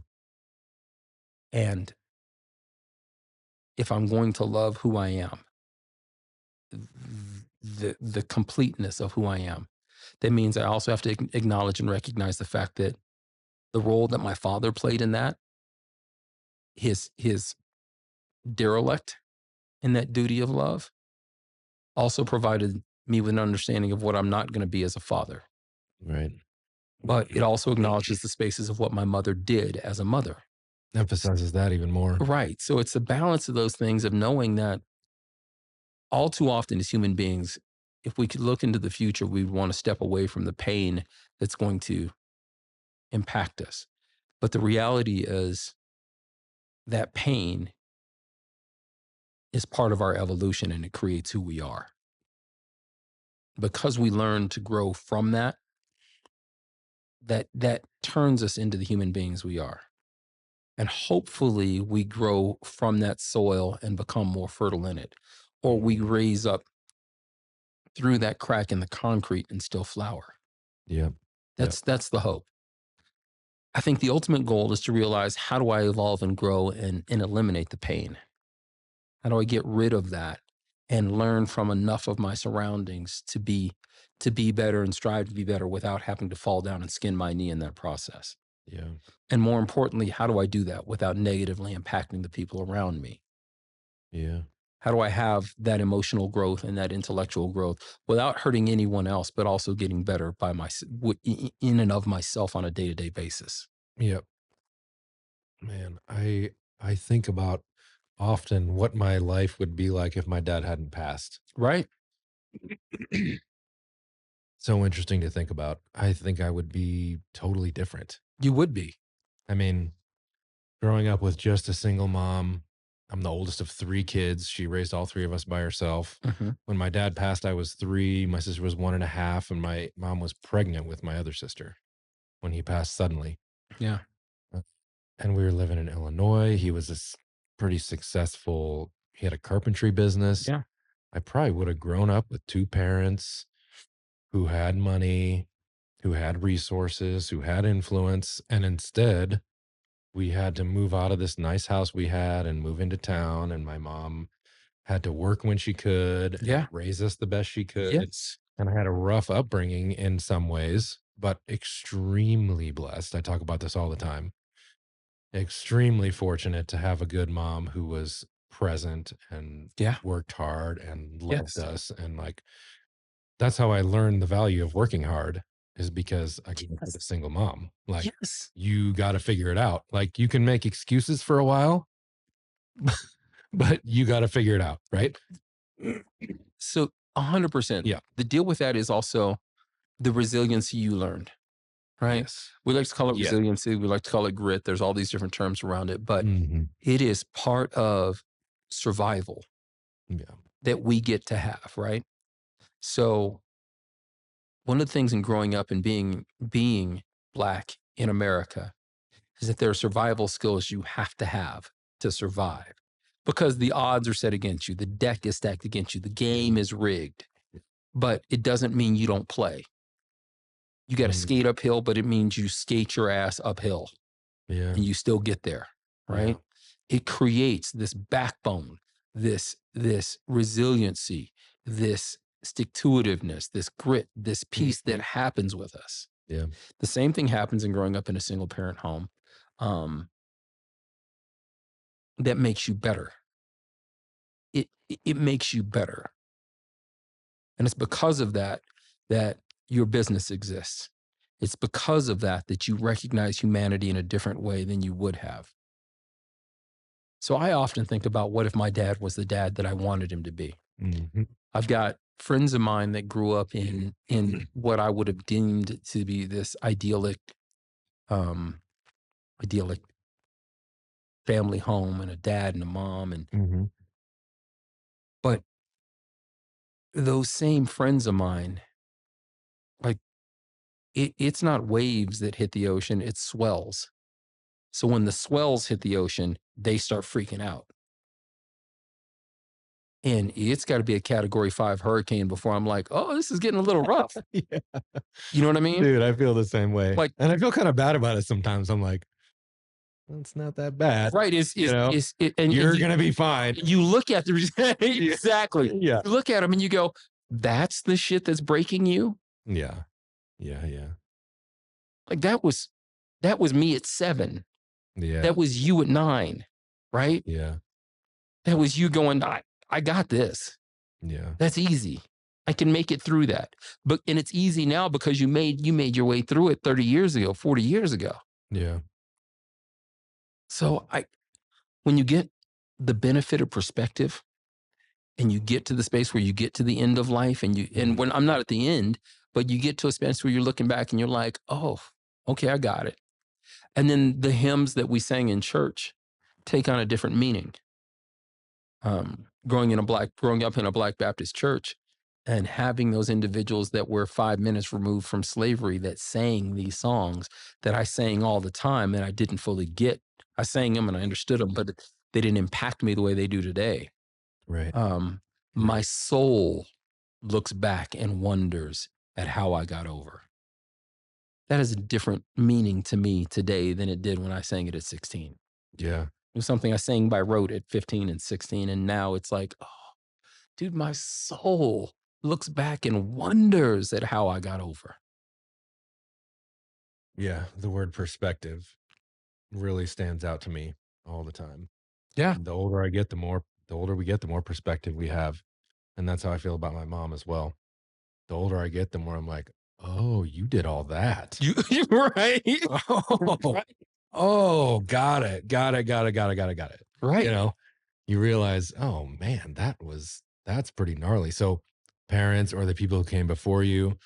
And if I'm going to love who I am, the completeness of who I am, that means I also have to acknowledge and recognize the fact that the role that my father played in that, his derelict in that duty of love, also provided me with an understanding of what I'm not going to be as a father. Right. But it also acknowledges the spaces of what my mother did as a mother. Emphasizes that even more. Right. So it's the balance of those things of knowing that all too often as human beings, if we could look into the future, we would want to step away from the pain that's going to impact us. But the reality is that pain is part of our evolution and it creates who we are. Because we learn to grow from that turns us into the human beings we are. And hopefully we grow from that soil and become more fertile in it. Or we raise up through that crack in the concrete and still flower. Yeah. That's the hope. I think the ultimate goal is to realize, how do I evolve and grow and eliminate the pain? How do I get rid of that and learn from enough of my surroundings to be better and strive to be better without having to fall down and skin my knee in that process? Yeah. And more importantly, how do I do that without negatively impacting the people around me? Yeah. How do I have that emotional growth and that intellectual growth without hurting anyone else, but also getting better by in and of myself on a day-to-day basis? Yep. Man, I think about often what my life would be like if my dad hadn't passed. Right. So interesting to think about. I think I would be totally different. You would be. I mean, growing up with just a single mom, I'm the oldest of 3 kids. She raised all 3 of us by herself. Mm-hmm. When my dad passed, I was 3. My sister was 1.5, and my mom was pregnant with my other sister when he passed suddenly. Yeah. And we were living in Illinois. He was this pretty successful, he had a carpentry business. Yeah. I probably would have grown up with 2 parents who had money, who had resources, who had influence. And instead, we had to move out of this nice house we had and move into town. And my mom had to work when she could, Yeah. raise us the best she could. Yes. And I had a rough upbringing in some ways, but extremely blessed. I talk about this all the time. Extremely fortunate to have a good mom who was present and worked hard and loved us. And like, that's how I learned the value of working hard, is because I grew up with a single mom. Like, you got to figure it out. Like, you can make excuses for a while, but you got to figure it out. Right. So 100%. Yeah. The deal with that is also the resiliency you learned, right? Yes. We like to call it resiliency. We like to call it grit. There's all these different terms around it, but it is part of survival that we get to have, right? So one of the things in growing up and being Black in America is that there are survival skills you have to survive, because the odds are set against you. The deck is stacked against you. The game is rigged, but it doesn't mean you don't play. You got to skate uphill, but it means you skate your ass uphill and you still get there, right? It creates this backbone, this resiliency, this stick-to-itiveness, this grit, this piece that happens with us. Yeah. The same thing happens in growing up in a single parent home. That makes you better. It makes you better. And it's because of that that your business exists. It's because of that that you recognize humanity in a different way than you would have. So I often think about, what if my dad was the dad that I wanted him to be? Mm-hmm. I've got friends of mine that grew up in what I would have deemed to be this idyllic family home, and a dad and a mom, and Mm-hmm. but those same friends of mine, like, it's not waves that hit the ocean, it's swells. So when the swells hit the ocean, they start freaking out. And it's got to be a category 5 hurricane before I'm like, oh, this is getting a little rough. Yeah. You know what I mean? Dude, I feel the same way. Like, and I feel kind of bad about it sometimes. I'm like, well, it's not that bad. right. And You're going to be fine. You look at the, exactly. Yeah. You look at them and you go, that's the shit that's breaking you. Yeah. Yeah. Yeah. Like that was me at 7. Yeah. That was you at 9. Right. Yeah. That was you going, I got this. Yeah. That's easy. I can make it through that. And it's easy now because you made your way through it 30 years ago, 40 years ago. Yeah. So when you get the benefit of perspective and you get to the space where you get to the end of life, and when I'm not at the end, but you get to a space where you're looking back and you're like, oh, okay, I got it. And then the hymns that we sang in church take on a different meaning. Growing up in a Black Baptist church and having those individuals that were 5 minutes removed from slavery that sang these songs that I sang all the time and I didn't fully get. I sang them and I understood them, but they didn't impact me the way they do today. Right. My soul looks back and wonders at how I got over. That has a different meaning to me today than it did when I sang it at 16. Yeah. It was something I sang by rote at 15 and 16. And now it's like, oh, dude, my soul looks back and wonders at how I got over. Yeah. The word perspective really stands out to me all the time. Yeah. The older I get, the older we get, the more perspective we have. And that's how I feel about my mom as well. The older I get, the more I'm like, oh, you did all that. You right. Oh, Right. oh, got it. Right. You realize, oh man, that's pretty gnarly. So parents or the people who came before you,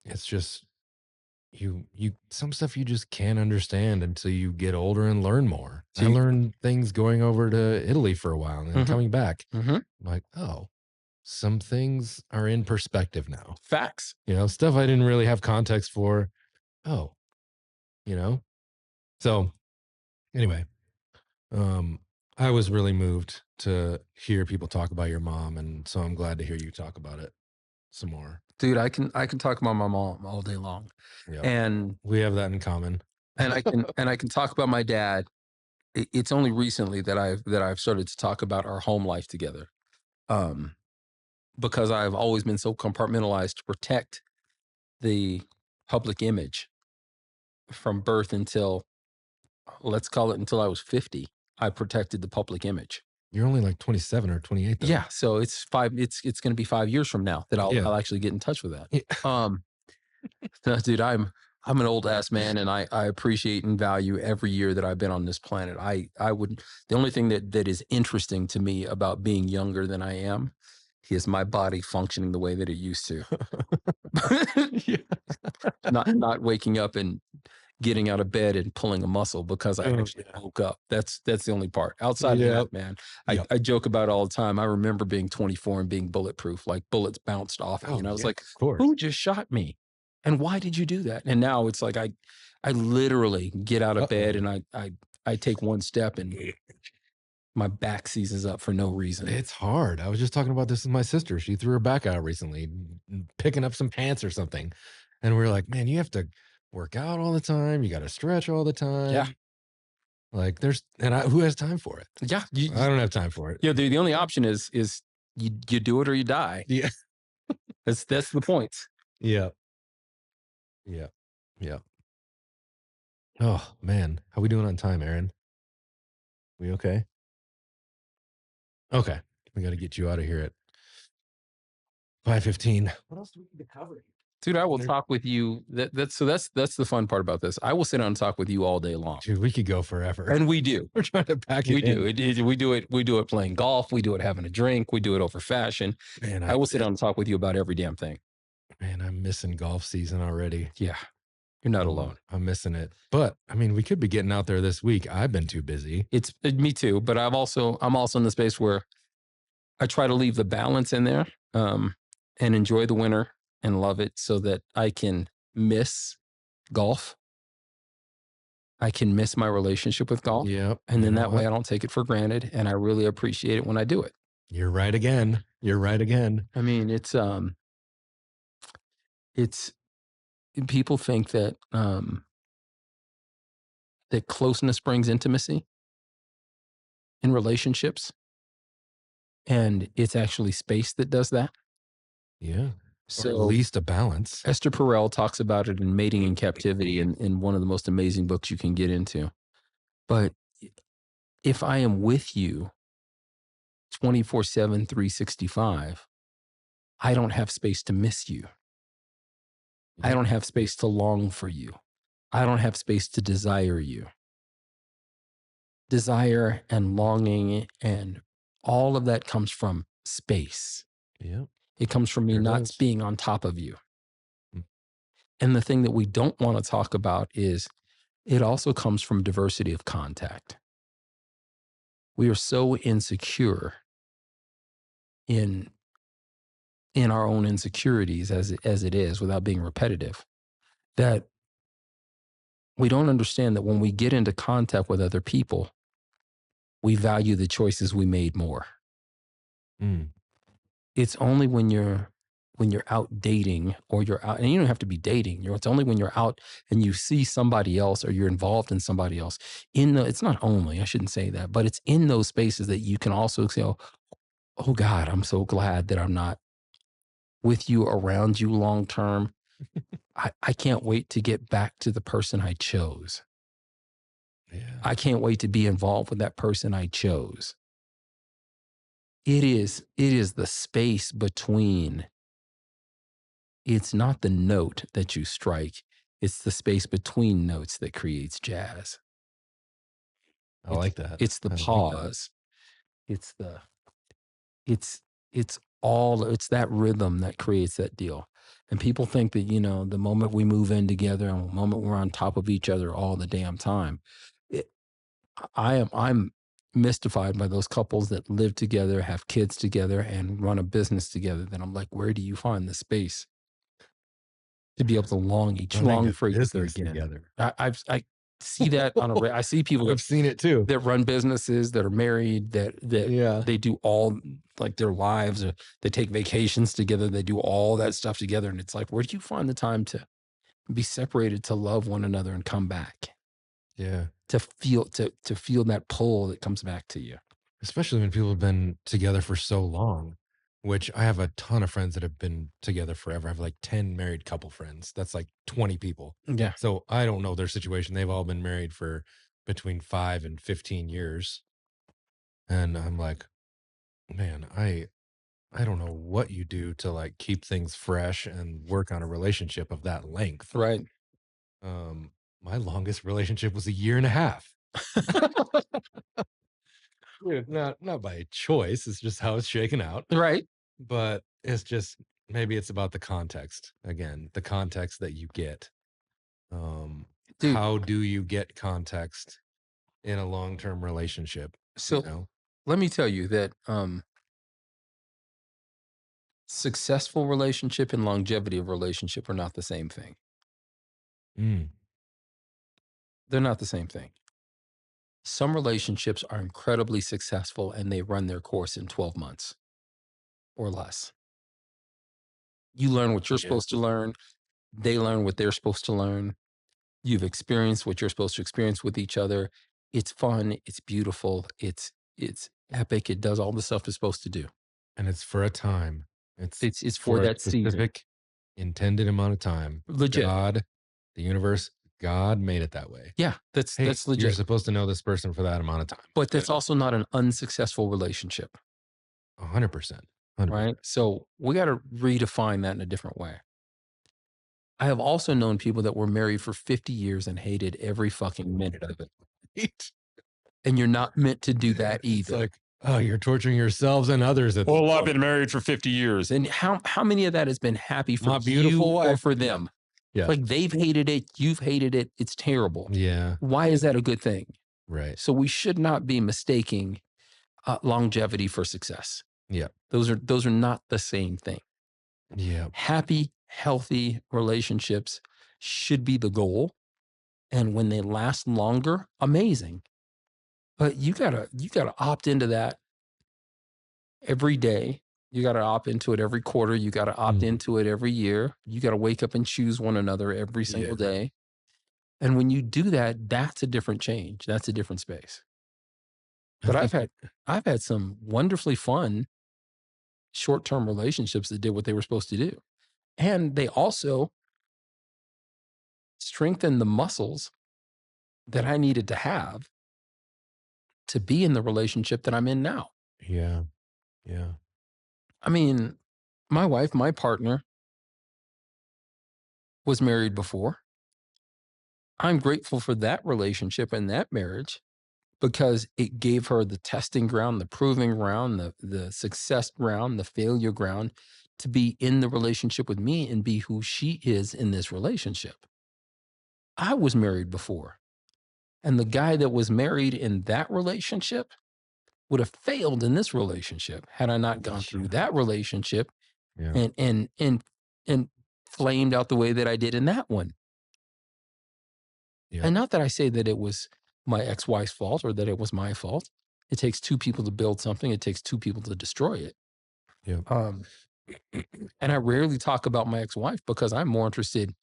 it's just you some stuff you just can't understand until you get older and learn more. I learned things going over to Italy for a while and then coming back. I'm like, oh, some things are in perspective now. Facts. Stuff I didn't really have context for. Oh, so anyway, I was really moved to hear people talk about your mom, and so I'm glad to hear you talk about it some more. Dude, I can talk about my mom all day long. Yeah. And we have that in common. And I can talk about my dad. It's only recently that I've started to talk about our home life together. Because I've always been so compartmentalized to protect the public image from birth until, let's call it, until I was 50. I protected the public image. You're only like 27 or 28 though. Yeah, so it's going to be 5 years from now that I'll actually get in touch with that. Yeah. No, dude, I'm an old ass man, and I appreciate and value every year that I've been on this planet. The only thing that is interesting to me about being younger than I am is my body functioning the way that it used to. Not waking up and getting out of bed and pulling a muscle because I actually woke up. That's the only part. Outside of that, man, I joke about it all the time. I remember being 24 and being bulletproof, like bullets bounced off me. And I was like, who just shot me? And why did you do that? And now it's like, I literally get out of bed and I take one step and my back seizes up for no reason. It's hard. I was just talking about this with my sister. She threw her back out recently, picking up some pants or something. And we were like, man, you have to work out all the time. You got to stretch all the time. Yeah. Like who has time for it? Yeah. I don't have time for it. Yeah. The only option is you do it or you die. Yeah. That's the point. Yeah. Yeah. Yeah. Oh man, how we doing on time, Aaron? We okay? Okay, we got to get you out of here at 5:15. What else do we need to cover? Dude, I will talk with you. That's the fun part about this. I will sit down and talk with you all day long. Dude, we could go forever. And we do. We're trying to pack We it do. in. We do it. We do it playing golf. We do it having a drink. We do it over fashion. Man, I will sit down and talk with you about every damn thing. Man, I'm missing golf season already. Yeah, you're not alone. I'm missing it. But I mean, we could be getting out there this week. I've been too busy. It's me too. But I'm also in the space where I try to leave the balance in there, and enjoy the winter and love it, so that I can miss golf. I can miss my relationship with golf. Yep. And then that way I don't take it for granted, and I really appreciate it when I do it. You're right again. You're right again. I mean, it's people think that that closeness brings intimacy in relationships, and it's actually space that does that. Yeah. So or at least a balance. Esther Perel talks about it in Mating in Captivity, in one of the most amazing books you can get into. But if I am with you 24/7, 365, I don't have space to miss you. I don't have space to long for you. I don't have space to desire you. Desire and longing and all of that comes from space. Yeah. It comes from me not being on top of you. And the thing that we don't want to talk about is it also comes from diversity of contact. We are so insecure in our own insecurities as it is, without being repetitive, that we don't understand that when we get into contact with other people, we value the choices we made more. It's only when you're out dating, or you're out, and you don't have to be dating, it's only when you're out and you see somebody else, or you're involved in somebody else, it's not only, I shouldn't say that, but it's in those spaces that you can also say, oh God, I'm so glad that I'm not with you, around you long term. I can't wait to get back to the person I chose. Yeah. I can't wait to be involved with that person I chose. It is the space between. It's not the note that you strike. It's the space between notes that creates jazz. I like that. It's the pause. It's that rhythm that creates that deal. And people think that, the moment we move in together and the moment we're on top of each other all the damn time, I'm mystified by those couples that live together, have kids together, and run a business together. Then I'm like, where do you find the space to be able to long for each other again? Together. I see that I see people. I've seen it too. That run businesses, that are married, that they do all, like, their lives. Or they take vacations together. They do all that stuff together, and it's like, where do you find the time to be separated, to love one another, and come back? Yeah, to feel that pull that comes back to you. Especially when people have been together for so long. Which I have a ton of friends that have been together forever. I have like 10 married couple friends. That's like 20 people. Yeah. So I don't know their situation. They've all been married for between 5 and 15 years. And I'm like, man, I don't know what you do to like keep things fresh and work on a relationship of that length. Right. My longest relationship was 1.5 years. Not by choice. It's just how it's shaken out. Right. But it's just, maybe it's about the context. Again, the context that you get. How do you get context in a long-term relationship? So let me tell you that successful relationship and longevity of relationship are not the same thing. They're not the same thing. Some relationships are incredibly successful and they run their course in 12 months or less. You learn what you're supposed to learn. They learn what they're supposed to learn. You've experienced what you're supposed to experience with each other. It's fun. It's beautiful. It's epic. It does all the stuff it's supposed to do. And it's for a time. It's for that specific, season. Intended amount of time. Legit. God The universe, God made it that way. Yeah, that's Hey, legit. you're supposed to know this person for that amount of time. But that's also not an unsuccessful relationship, 100%. 100%. right? So we got to redefine that in a different way. I have also known people that were married for 50 years and hated every fucking minute of it. And you're not meant to do that either. It's like, oh, you're torturing yourselves and others. Well, I've been married for 50 years. And how many of that has been happy for My beautiful you or wife. for them? Yeah. Like they've hated it, you've hated it, it's terrible. Yeah. Why is that a good thing? Right. So we should not be mistaking longevity for success. Yeah. Those are not the same thing. Yeah. Happy, healthy relationships should be the goal. And when they last longer, amazing. But you gotta opt into that every day. You gotta opt into it every quarter. You gotta opt into it every year. You gotta wake up and choose one another every single day. And when you do that, that's a different change. That's a different space. But I've had some wonderfully fun short-term relationships that did what they were supposed to do. And they also strengthened the muscles that I needed to have to be in the relationship that I'm in now. Yeah. Yeah. I mean, my wife, my partner, was married before. I'm grateful for that relationship and that marriage because it gave her the testing ground, the proving ground, the success ground, the failure ground to be in the relationship with me and be who she is in this relationship. I was married before. And the guy that was married in that relationship would have failed in this relationship had I not gone through that relationship and flamed out the way that I did in that one. And not that I say that it was my ex-wife's fault or that it was my fault. It takes two people to build something. It takes two people to destroy it. Yeah. And I rarely talk about my ex-wife because I'm more interested.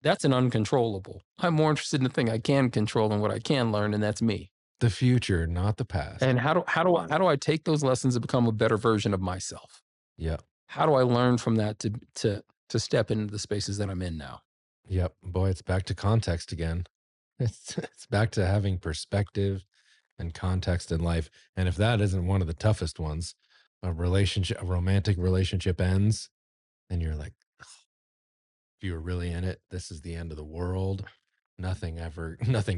That's an uncontrollable. I'm more interested in the thing I can control and what I can learn, and that's me. The future, not the past. And how do I take those lessons and become a better version of myself? Yeah. How do I learn from that to step into the spaces that I'm in now? Yep. Boy, it's back to context again. It's back to having perspective and context in life. And if that isn't one of the toughest ones, a romantic relationship ends and you're like, if you were really in it, this is the end of the world. Nothing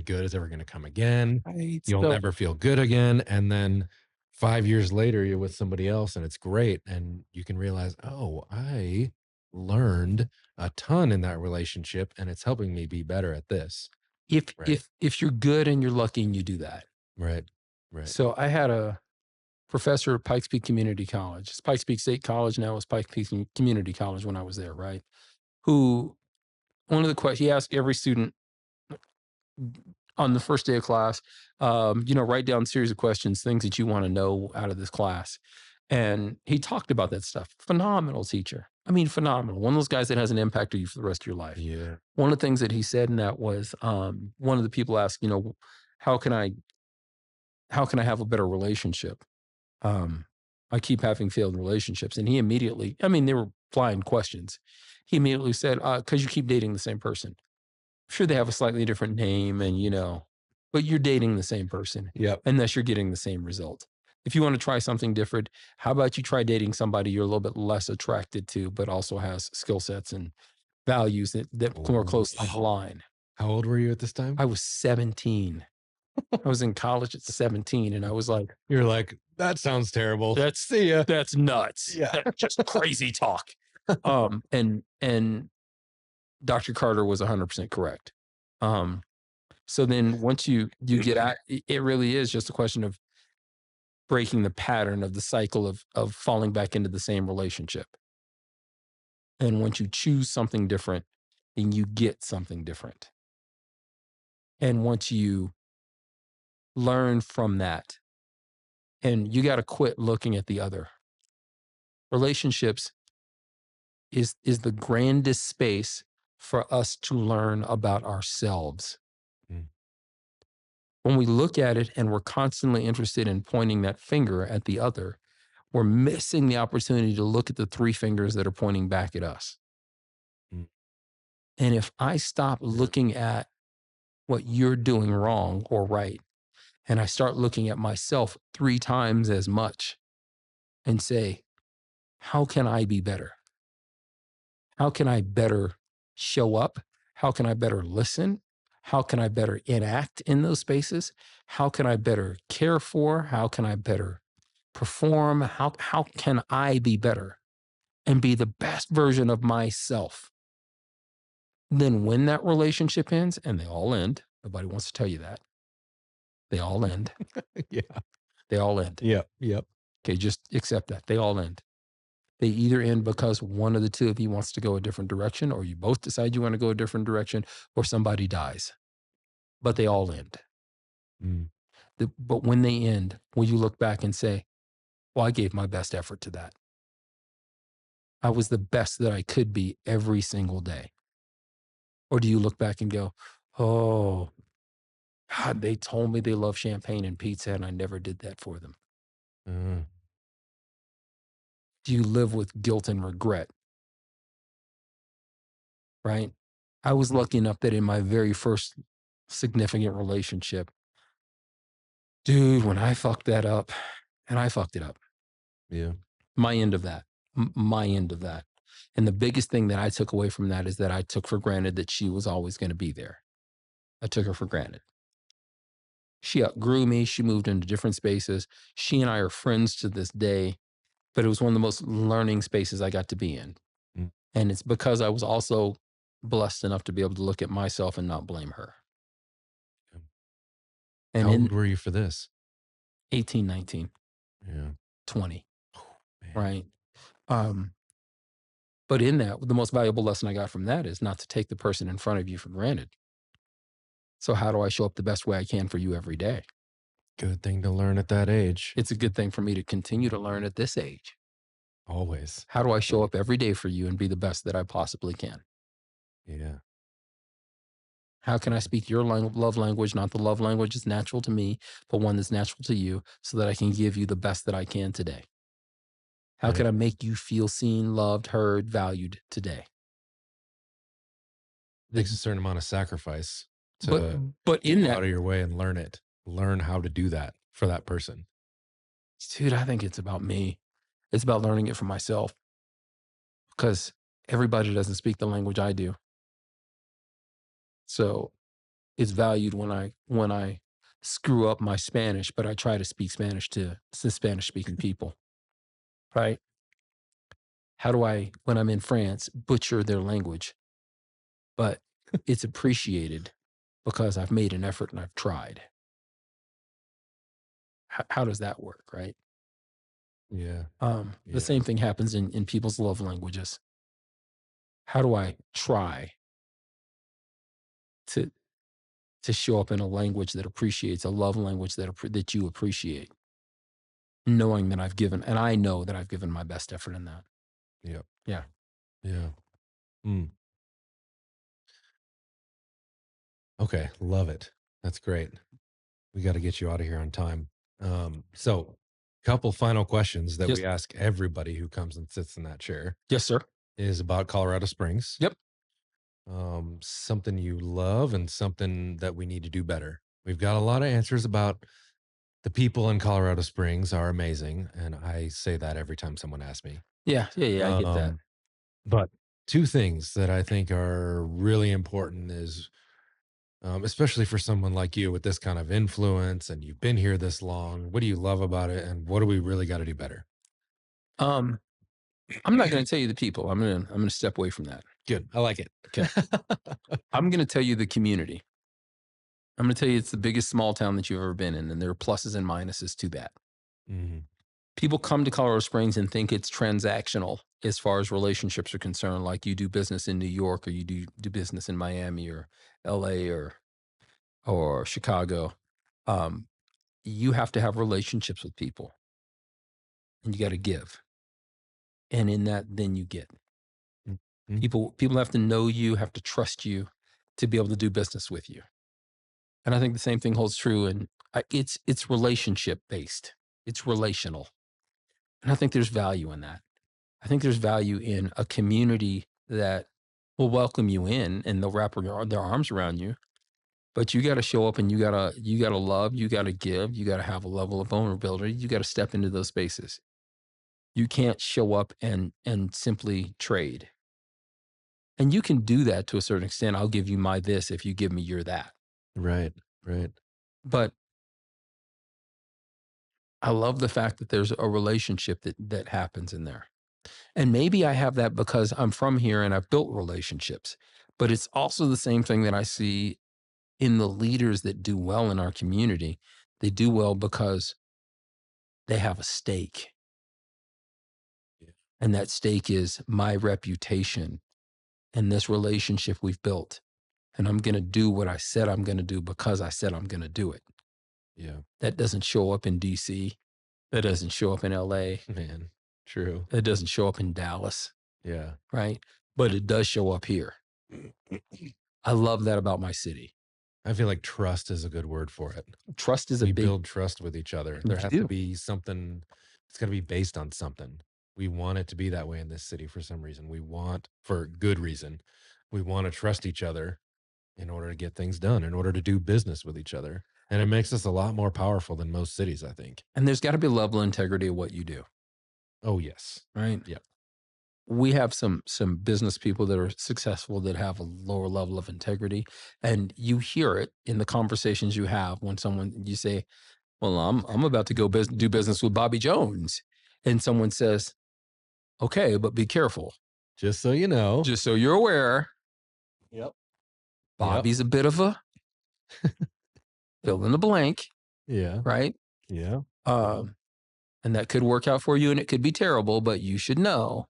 good is ever going to come again. Right. You'll never feel good again. And then 5 years later, you're with somebody else and it's great. And you can realize, oh, I learned a ton in that relationship and it's helping me be better at this. If you're good and you're lucky and you do that. Right. Right. So I had a professor at Pikes Peak Community College. It's Pikes Peak State College now. It's Pikes Peak Community College when I was there, right? Who, one of the questions, he asked every student on the first day of class, write down a series of questions, things that you want to know out of this class. And he talked about that stuff. Phenomenal teacher. I mean, phenomenal. One of those guys that has an impact on you for the rest of your life. Yeah. One of the things that he said in that was, one of the people asked, how can I have a better relationship? I keep having failed relationships. And he immediately, they were flying questions. He immediately said, because you keep dating the same person. Sure, they have a slightly different name and, but you're dating the same person. Yep. And thus you're getting the same result. If you want to try something different, how about you try dating somebody you're a little bit less attracted to, but also has skill sets and values that more closely align. How old were you at this time? I was 17. I was in college at 17 and I was like, you're like, that sounds terrible. See ya. That's nuts. Yeah. That's just crazy talk. And Dr. Carter was 100% correct. So then once you get at, it really is just a question of breaking the pattern of the cycle of falling back into the same relationship. And once you choose something different, then you get something different. And once you learn from that, and you got to quit looking at the other. Relationships is the grandest space for us to learn about ourselves. When we look at it and we're constantly interested in pointing that finger at the other, we're missing the opportunity to look at the three fingers that are pointing back at us. And if I stop looking at what you're doing wrong or right, and I start looking at myself 3 times as much and say, how can I be better? How can I better show up? How can I better listen? How can I better enact in those spaces? How can I better care for? How can I better perform? How can I be better and be the best version of myself? Then when that relationship ends, and they all end, nobody wants to tell you that. They all end. Yeah. They all end. Yep. Yep. Okay, just accept that. They all end. They either end because one of the two of you wants to go a different direction, or you both decide you want to go a different direction, or somebody dies. But they all end. Mm. But when they end, will you look back and say, well, I gave my best effort to that. I was the best that I could be every single day. Or do you look back and go, oh, God, they told me they love champagne and pizza, and I never did that for them. Uh, Do you live with guilt and regret? Right? I was lucky enough that in my very first significant relationship, dude, when I fucked that up, and I fucked it up, yeah. my end of that, my end of that. And the biggest thing that I took away from that is that I took for granted that she was always going to be there. I took her for granted. She outgrew me. She moved into different spaces. She and I are friends to this day, but it was one of the most learning spaces I got to be in. Mm. And it's because I was also blessed enough to be able to look at myself and not blame her. And How in old were you for this? 18, 19, Yeah. 20, Oh, man. right? But in that, the most valuable lesson I got from that is not to take the person in front of you for granted. So how do I show up the best way I can for you every day? Good thing to learn at that age. It's a good thing for me to continue to learn at this age. Always. How do I show up every day for you and be the best that I possibly can? Yeah. How can I speak your love language, not the love language that's natural to me, but one that's natural to you, so that I can give you the best that I can today? How can I make you feel seen, loved, heard, valued today? Takes a certain amount of sacrifice to But in go that, out of your way and learn it. Learn how to do that for that person. dude, I think it's about me. It's about learning it for myself, because everybody doesn't speak the language I do. So it's valued when I screw up my Spanish, but I try to speak Spanish to Spanish speaking people, right? How do I, when I'm in France, butcher their language? But it's appreciated because I've made an effort and I've tried. How does that work, right? Yeah. The same thing happens in people's love languages. How do I try to show up in a language that appreciates, a love language that you appreciate, knowing that I've given, and I know that I've given my best effort in that. Yep. Yeah. Yeah. Mm. Okay. Love it. That's great. We got to get you out of here on time. So couple final questions that Yes. we ask everybody who comes and sits in that chair Yes, sir. is about Colorado Springs. Yep. Something you love and something that we need to do better. We've got a lot of answers about the people in Colorado Springs are amazing. And I say that every time someone asks me. Yeah. I get that. But two things that I think are really important is, especially for someone like you with this kind of influence and you've been here this long, what do you love about it? And what do we really got to do better? I'm not going to tell you the people. I'm going to step away from that. Good. I like it. Okay. I'm going to tell you the community. I'm going to tell you it's the biggest small town that you've ever been in, and there are pluses and minuses to that. Mm-hmm. People come to Colorado Springs and think it's transactional as far as relationships are concerned, like you do business in New York or you do business in Miami or LA or Chicago. You have to have relationships with people, and you got to give. And in that, then you get. Mm-hmm. People have to know you, have to trust you to be able to do business with you. And I think the same thing holds true. And it's relationship based. It's relational. And I think there's value in that. I think there's value in a community that will welcome you in and they'll wrap their arms around you. But you got to show up and you gotta love, you got to give, you got to have a level of vulnerability. You got to step into those spaces. You can't show up and simply trade. And you can do that to a certain extent. I'll give you my this if you give me your that. Right. But I love the fact that there's a relationship that happens in there. And maybe I have that because I'm from here and I've built relationships. But it's also the same thing that I see in the leaders that do well in our community. They do well because they have a stake. Yeah. And that stake is my reputation and this relationship we've built. And I'm going to do what I said I'm going to do because I said I'm going to do it. Yeah. That doesn't show up in DC. That doesn't show up in LA. Man, true. That doesn't show up in Dallas. Yeah. Right. But it does show up here. I love that about my city. I feel like trust is a good word for it. Trust is we build trust with each other. There has to be something. It's going to be based on something. We want it to be that way in this city for some reason. We want, for good reason, we want to trust each other in order to get things done, in order to do business with each other. And it makes us a lot more powerful than most cities, I think. And there's got to be a level of integrity of what you do. Oh, yes. Right? Yeah. We have some business people that are successful that have a lower level of integrity. And you hear it in the conversations you have when you say, well, I'm about to go do business with Bobby Jones. And someone says, okay, but be careful. Just so you know. Just so you're aware. Yep. Bobby's a bit of a fill in the blank. Yeah. Right? Yeah. And that could work out for you and it could be terrible, but you should know.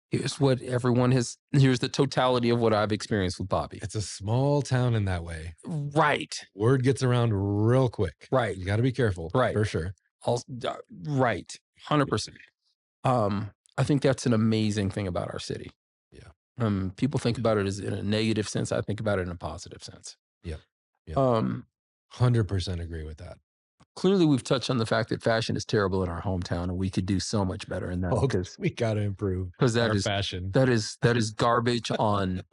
Here's what here's the totality of what I've experienced with Bobby. It's a small town in that way. Right. Word gets around real quick. Right. You got to be careful. Right. For sure. Right. 100%. I think that's an amazing thing about our city. Yeah. People think about it as in a negative sense. I think about it in a positive sense. Yep. 100% agree with that. Clearly, we've touched on the fact that fashion is terrible in our hometown, and we could do so much better in that. Because we got to improve our fashion. That is garbage on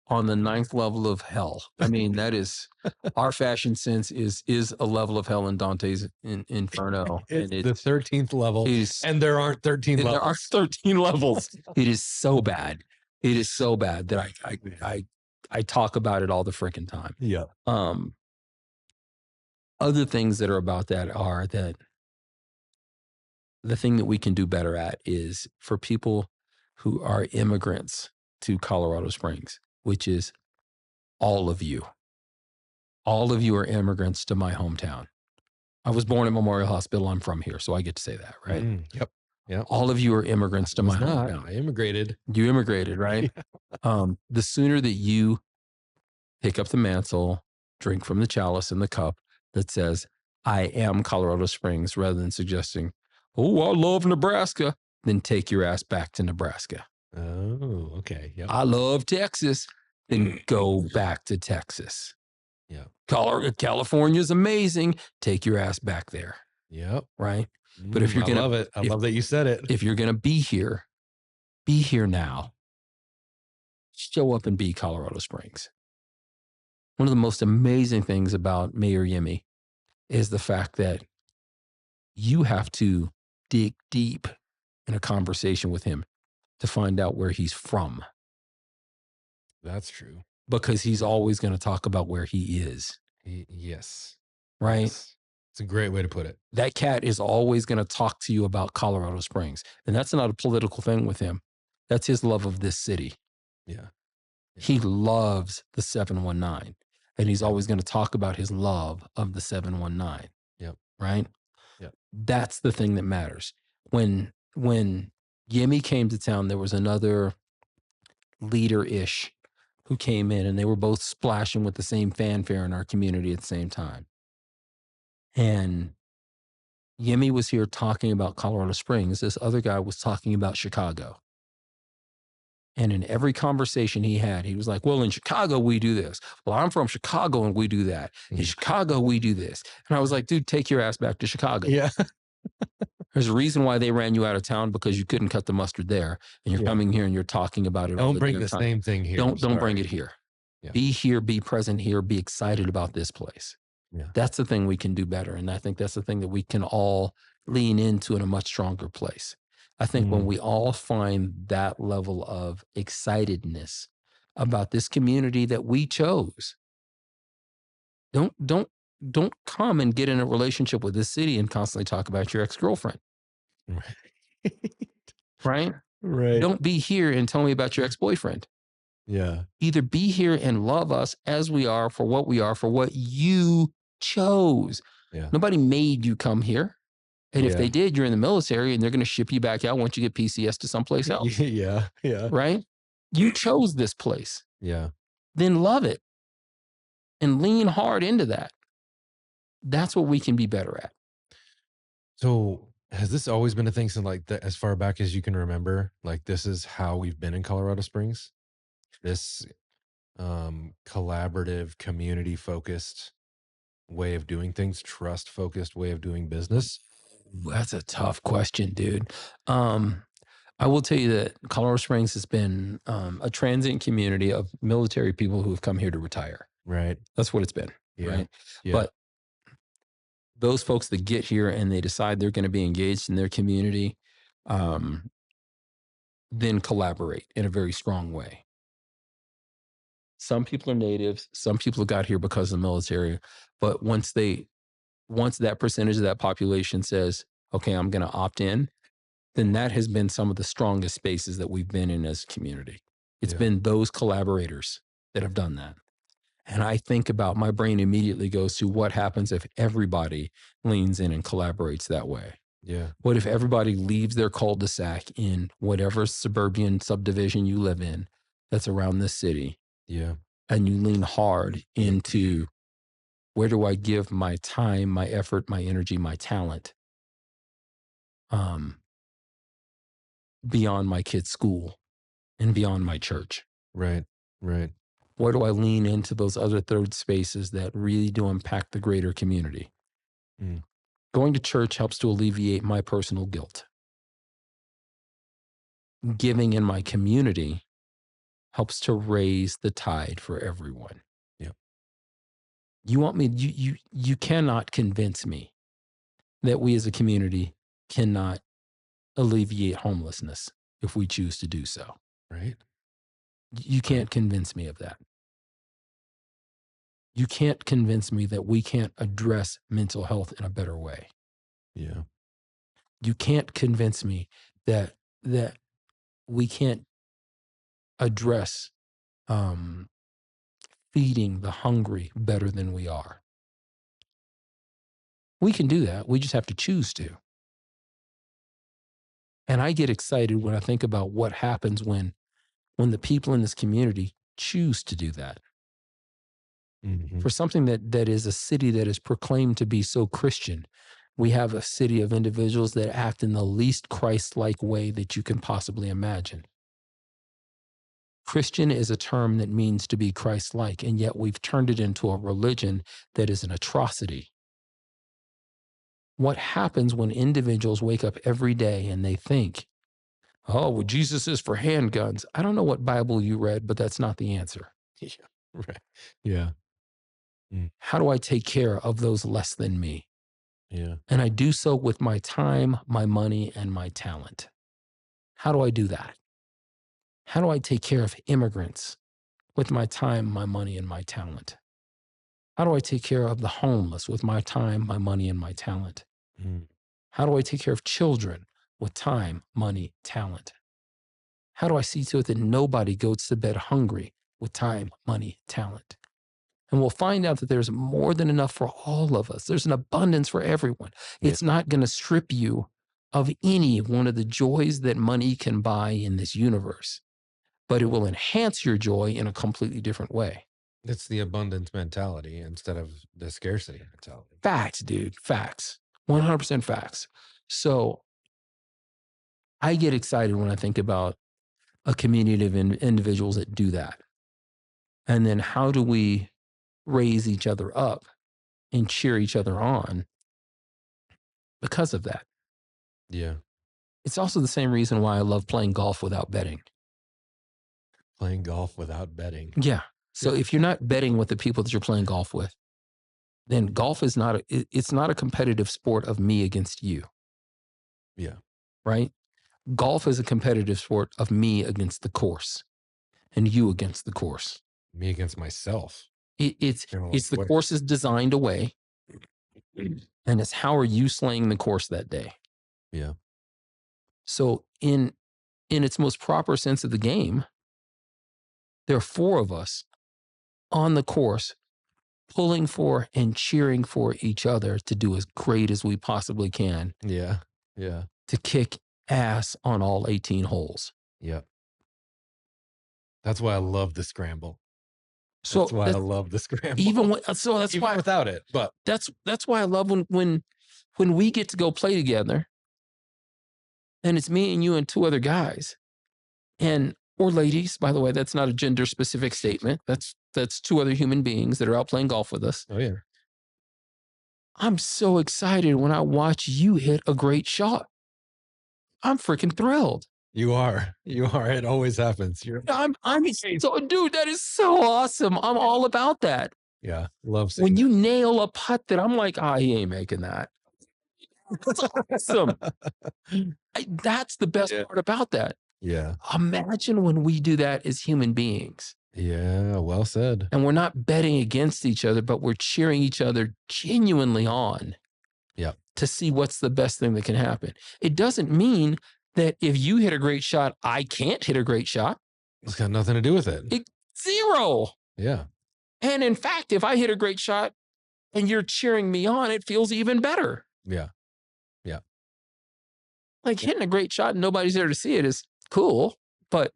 the 9th level of hell. I mean, that is our fashion sense is a level of hell in Dante's Inferno. It's the 13th level, and there aren't 13 levels. There are 13 levels. It is so bad. It is so bad that I talk about it all the freaking time. Yeah. Other things that are about that are that the thing that we can do better at is for people who are immigrants to Colorado Springs, which is all of you. All of you are immigrants to my hometown. I was born at Memorial Hospital. I'm from here, so I get to say that, right? Yep. Yeah. All of you are immigrants to my hometown. I immigrated. You immigrated, right? The sooner that you pick up the mantle, drink from the chalice and the cup that says, I am Colorado Springs, rather than suggesting, oh, I love Nebraska, then take your ass back to Nebraska. Oh, okay. Yep. I love Texas, then go back to Texas. Yeah. California's amazing. Take your ass back there. Yep. Right? But if you're going to love it. I love that you said it. If you're going to be here now. Show up and be Colorado Springs. One of the most amazing things about Mayor Yemi is the fact that you have to dig deep in a conversation with him to find out where he's from. That's true. Because he's always going to talk about where he is. Yes. Right? Yes. It's a great way to put it. That cat is always going to talk to you about Colorado Springs. And that's not a political thing with him. That's his love of this city. Yeah. He loves the 719. And he's always going to talk about his love of the 719. Yep. Right? Yep. That's the thing that matters. When Yemi came to town, there was another leader-ish who came in, and they were both splashing with the same fanfare in our community at the same time. And Yemi was here talking about Colorado Springs. This other guy was talking about Chicago. And in every conversation he had, he was like, well, in Chicago, we do this. Well, I'm from Chicago and we do that. In Chicago, we do this. And I was like, dude, take your ass back to Chicago. Yeah. There's a reason why they ran you out of town, because you couldn't cut the mustard there, and you're coming here and you're talking about it all Don't the bring damn the time. same thing here. Don't bring it here. Yeah. Be here, be present here, be excited about this place. Yeah. That's the thing we can do better. And I think that's the thing that we can all lean into in a much stronger place. I think when we all find that level of excitedness about this community that we chose, don't come and get in a relationship with this city and constantly talk about your ex-girlfriend. Right? Right. Don't be here and tell me about your ex-boyfriend. Yeah. Either be here and love us as we are, for what we are, for what you chose. Yeah. Nobody made you come here. And if Yeah. they did, you're in the military and they're going to ship you back out once you get PCS to someplace else. Yeah. Yeah. Right? You chose this place. Yeah. Then love it and lean hard into that. That's what we can be better at. So has this always been a thing since like as far back as you can remember? Like this is how we've been in Colorado Springs? This collaborative, community focused way of doing things, trust focused way of doing business? That's a tough question, dude. I will tell you that Colorado Springs has been a transient community of military people who have come here to retire. Right. That's what it's been. Yeah. Right. Yeah. But those folks that get here and they decide they're going to be engaged in their community, then collaborate in a very strong way. Some people are natives. Some people got here because of the military. But once that percentage of that population says, okay, I'm going to opt in, then that has been some of the strongest spaces that we've been in as a community. It's been those collaborators that have done that. And I think about, my brain immediately goes to what happens if everybody leans in and collaborates that way. Yeah. What if everybody leaves their cul-de-sac in whatever suburban subdivision you live in that's around this city? Yeah. And you lean hard into, where do I give my time, my effort, my energy, my talent beyond my kid's school and beyond my church? Right. Right. Where do I lean into those other third spaces that really do impact the greater community? Going to church helps to alleviate my personal guilt. Giving in my community helps to raise the tide for everyone. Yeah. You want me, you cannot convince me that we as a community cannot alleviate homelessness if we choose to do so. Right. You can't convince me of that. You can't convince me that we can't address mental health in a better way. Yeah. You can't convince me that we can't address feeding the hungry better than we are. We can do that. We just have to choose to. And I get excited when I think about what happens when the people in this community choose to do that. For something that is a city that is proclaimed to be so Christian, we have a city of individuals that act in the least Christ-like way that you can possibly imagine. Christian is a term that means to be Christ-like, and yet we've turned it into a religion that is an atrocity. What happens when individuals wake up every day and they think, oh, well, Jesus is for handguns? I don't know what Bible you read, but that's not the answer. Yeah. Right. Yeah. How do I take care of those less than me? Yeah. And I do so with my time, my money, and my talent. How do I do that? How do I take care of immigrants with my time, my money, and my talent? How do I take care of the homeless with my time, my money, and my talent? How do I take care of children with time, money, talent? How do I see to it that nobody goes to bed hungry with time, money, talent? And we'll find out that there's more than enough for all of us. There's an abundance for everyone. It's not going to strip you of any one of the joys that money can buy in this universe, but it will enhance your joy in a completely different way. It's the abundance mentality instead of the scarcity mentality. Facts, dude. Facts. 100% facts. So I get excited when I think about a community of individuals that do that. And then how do we raise each other up and cheer each other on because of that? Yeah. It's also the same reason why I love playing golf without betting. Playing golf without betting. Yeah. So if you're not betting with the people that you're playing golf with, then golf is not it's not a competitive sport of me against you. Yeah. Right? Golf is a competitive sport of me against the course and you against the course. Me against myself. It's the course is designed away, and it's how are you slaying the course that day. Yeah. So in its most proper sense of the game, there are four of us on the course pulling for and cheering for each other to do as great as we possibly can. Yeah. Yeah. To kick ass on all 18 holes. Yeah. That's why I love the scramble. So that's why I love the scramble. Even why without it, but that's why I love when we get to go play together, and it's me and you and two other guys, or ladies. By the way, that's not a gender specific statement. That's two other human beings that are out playing golf with us. Oh yeah. I'm so excited when I watch you hit a great shot. I'm freaking thrilled. You are. It always happens. So, dude, that is so awesome. I'm all about that. Yeah, love seeing when that. You nail a putt that I'm like, he ain't making that. That's awesome. That's the best part about that. Yeah. Imagine when we do that as human beings. Yeah, well said. And we're not betting against each other, but we're cheering each other genuinely on. Yeah. To see what's the best thing that can happen. It doesn't mean that if you hit a great shot, I can't hit a great shot. It's got nothing to do with it. Zero. Yeah. And in fact, if I hit a great shot and you're cheering me on, it feels even better. Yeah. Yeah. Like hitting a great shot and nobody's there to see it is cool, but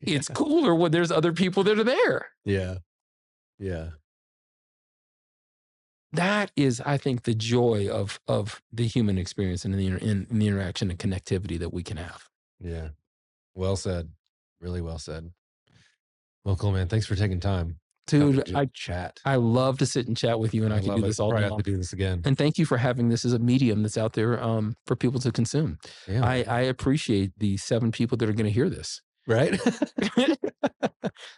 it's cooler when there's other people that are there. Yeah. Yeah. That is, I think, the joy of the human experience and in the interaction and connectivity that we can have. Yeah. Well said. Really well said. Well, cool, man. Thanks for taking time. Dude, chat. I love to sit and chat with you, and I can do this all day long. I have to do this again. And thank you for having this as a medium that's out there for people to consume. Yeah. I appreciate the 7 people that are going to hear this. Right?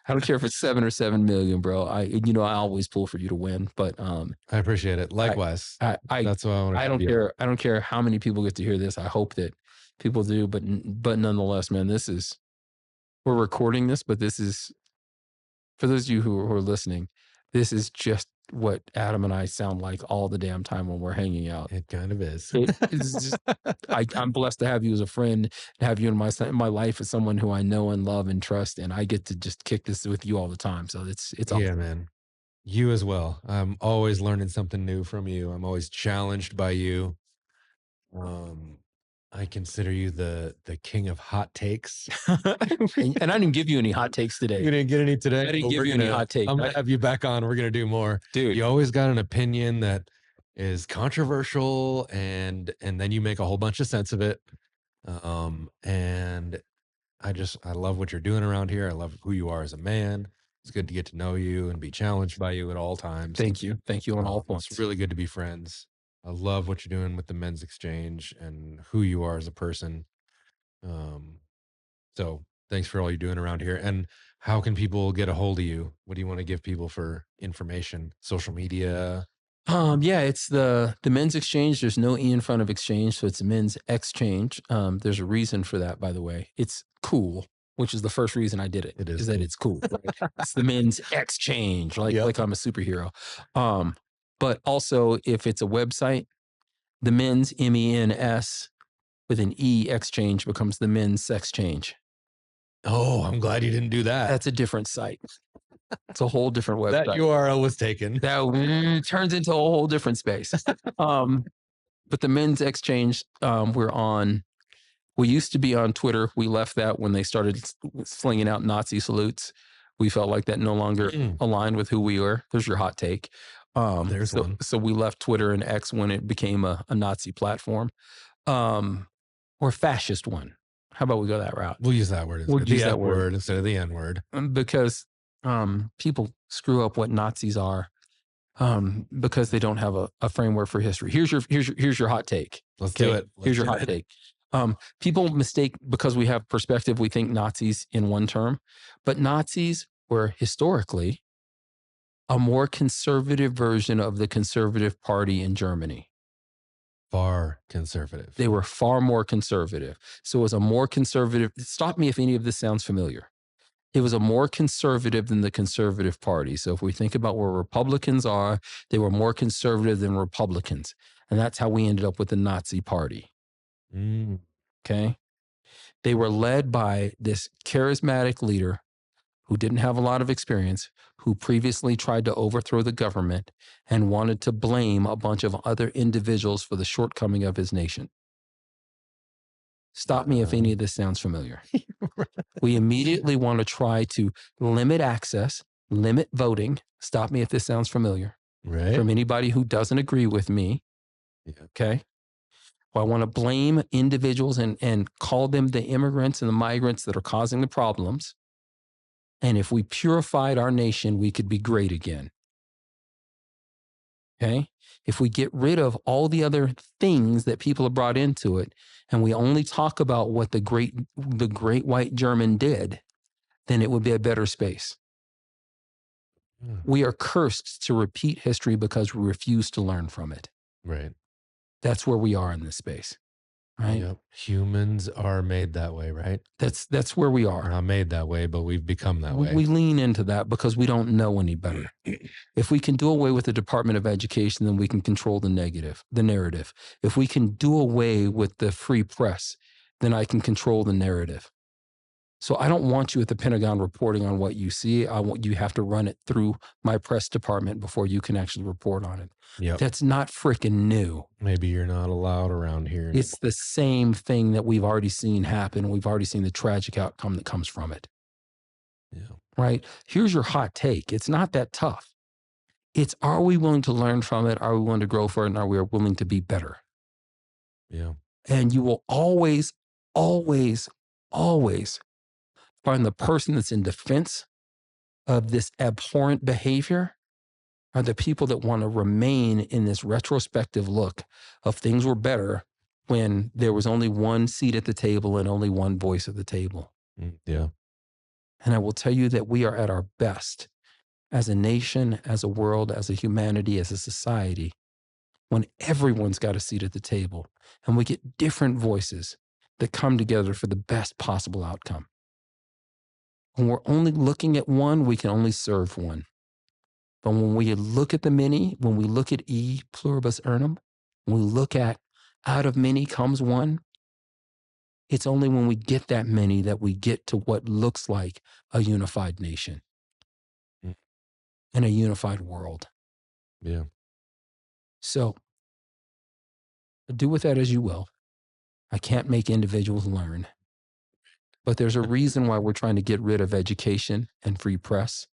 I don't care if it's 7 or 7 million, bro. I always pull for you to win, but I appreciate it. Likewise. That's why I want to. I don't care. I don't care how many people get to hear this. I hope that people do, but nonetheless, man, we're recording this, but this is, for those of you who are listening, this is just what Adam and I sound like all the damn time when we're hanging out. It kind of is. It's just, I'm blessed to have you as a friend, and have you in my life as someone who I know and love and trust, and I get to just kick this with you all the time. So it's awesome. Yeah, man. You as well. I'm always learning something new from you. I'm always challenged by you. I consider you the king of hot takes. And I didn't give you any hot takes today. You didn't get any today? I didn't give you any hot takes. I'm going to have you back on. We're going to do more. Dude. You always got an opinion that is controversial, and then you make a whole bunch of sense of it. And I love what you're doing around here. I love who you are as a man. It's good to get to know you and be challenged by you at all times. Thank you. Thank you on all points. It's really good to be friends. I love what you're doing with the Mens Xchange and who you are as a person. So thanks for all you're doing around here. And how can people get a hold of you? What do you want to give people for information? Social media? Yeah, it's the Mens Xchange. There's no E in front of exchange, so it's Mens Xchange. There's a reason for that, by the way. It's cool, which is the first reason I did it. It is that it's cool. Right? It's the Mens Xchange, like I'm a superhero. But also, if it's a website, the Mens MENS with an E Exchange becomes the Mens Xchange. Oh, I'm glad you didn't do that. That's a different site. It's a whole different website. That URL was taken. That turns into a whole different space. But the Mens Xchange, we used to be on Twitter. We left that when they started slinging out Nazi salutes. We felt like that no longer aligned with who we were. There's your hot take. There's one. So we left Twitter and X when it became a Nazi platform, or fascist one. How about we go that route? We'll use that word. We'll use that word instead of the N word. Because people screw up what Nazis are because they don't have a framework for history. Here's your hot take. Let's do it. Here's your hot take. People mistake, because we have perspective, we think Nazis in one term, but Nazis were historically a more conservative version of the Conservative Party in Germany. Far conservative. They were far more conservative. So it was a more conservative. Stop me if any of this sounds familiar. It was a more conservative than the Conservative Party. So if we think about where Republicans are, they were more conservative than Republicans. And that's how we ended up with the Nazi Party. Okay. They were led by this charismatic leader who didn't have a lot of experience, who previously tried to overthrow the government and wanted to blame a bunch of other individuals for the shortcoming of his nation. Stop me if any of this sounds familiar. We immediately want to try to limit access, limit voting. Stop me if this sounds familiar. Right. From anybody who doesn't agree with me. Yeah. Okay. Well, I want to blame individuals and call them the immigrants and the migrants that are causing the problems. And if we purified our nation, we could be great again. Okay. If we get rid of all the other things that people have brought into it, and we only talk about what the great white German did, then it would be a better space. We are cursed to repeat history because we refuse to learn from it. Right. That's where we are in this space. Right. Yep. Humans are made that way, right? That's where we are. We're not made that way, but we've become that way. We lean into that because we don't know any better. If we can do away with the Department of Education, then we can control the narrative. If we can do away with the free press, then I can control the narrative. So I don't want you at the Pentagon reporting on what you see. I want you have to run it through my press department before you can actually report on it. Yep. That's not freaking new. Maybe you're not allowed around here anymore. It's the same thing that we've already seen happen. We've already seen the tragic outcome that comes from it. Yeah. Right? Here's your hot take. It's not that tough. It's, are we willing to learn from it? Are we willing to grow for it? And are we willing to be better? Yeah. And you will always, always, always find the person that's in defense of this abhorrent behavior are the people that want to remain in this retrospective look of things were better when there was only one seat at the table and only one voice at the table. Yeah. And I will tell you that we are at our best as a nation, as a world, as a humanity, as a society, when everyone's got a seat at the table and we get different voices that come together for the best possible outcome. When we're only looking at one, we can only serve one. But when we look at the many, when we look at e pluribus unum, when we look at out of many comes one, it's only when we get that many that we get to what looks like a unified nation and a unified world. Yeah. So do with that as you will. I can't make individuals learn. But there's a reason why we're trying to get rid of education and free press.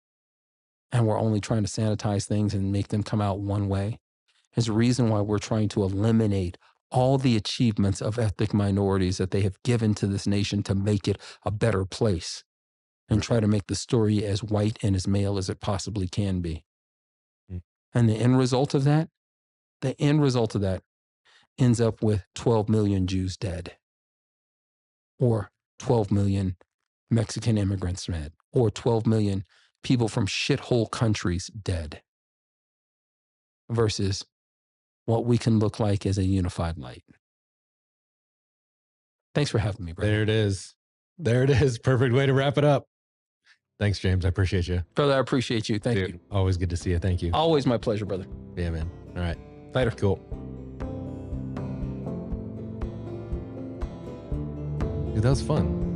And we're only trying to sanitize things and make them come out one way. There's a reason why we're trying to eliminate all the achievements of ethnic minorities that they have given to this nation to make it a better place and try to make the story as white and as male as it possibly can be. And the end result of that ends up with 12 million Jews dead, or 12 million Mexican immigrants dead, or 12 million people from shithole countries dead, versus what we can look like as a unified light. Thanks for having me, brother. There it is. There it is. Perfect way to wrap it up. Thanks, James. I appreciate you. Brother, I appreciate you. Thank you. Always good to see you. Thank you. Always my pleasure, brother. Yeah, man. All right. Later. Cool. Dude, that was fun.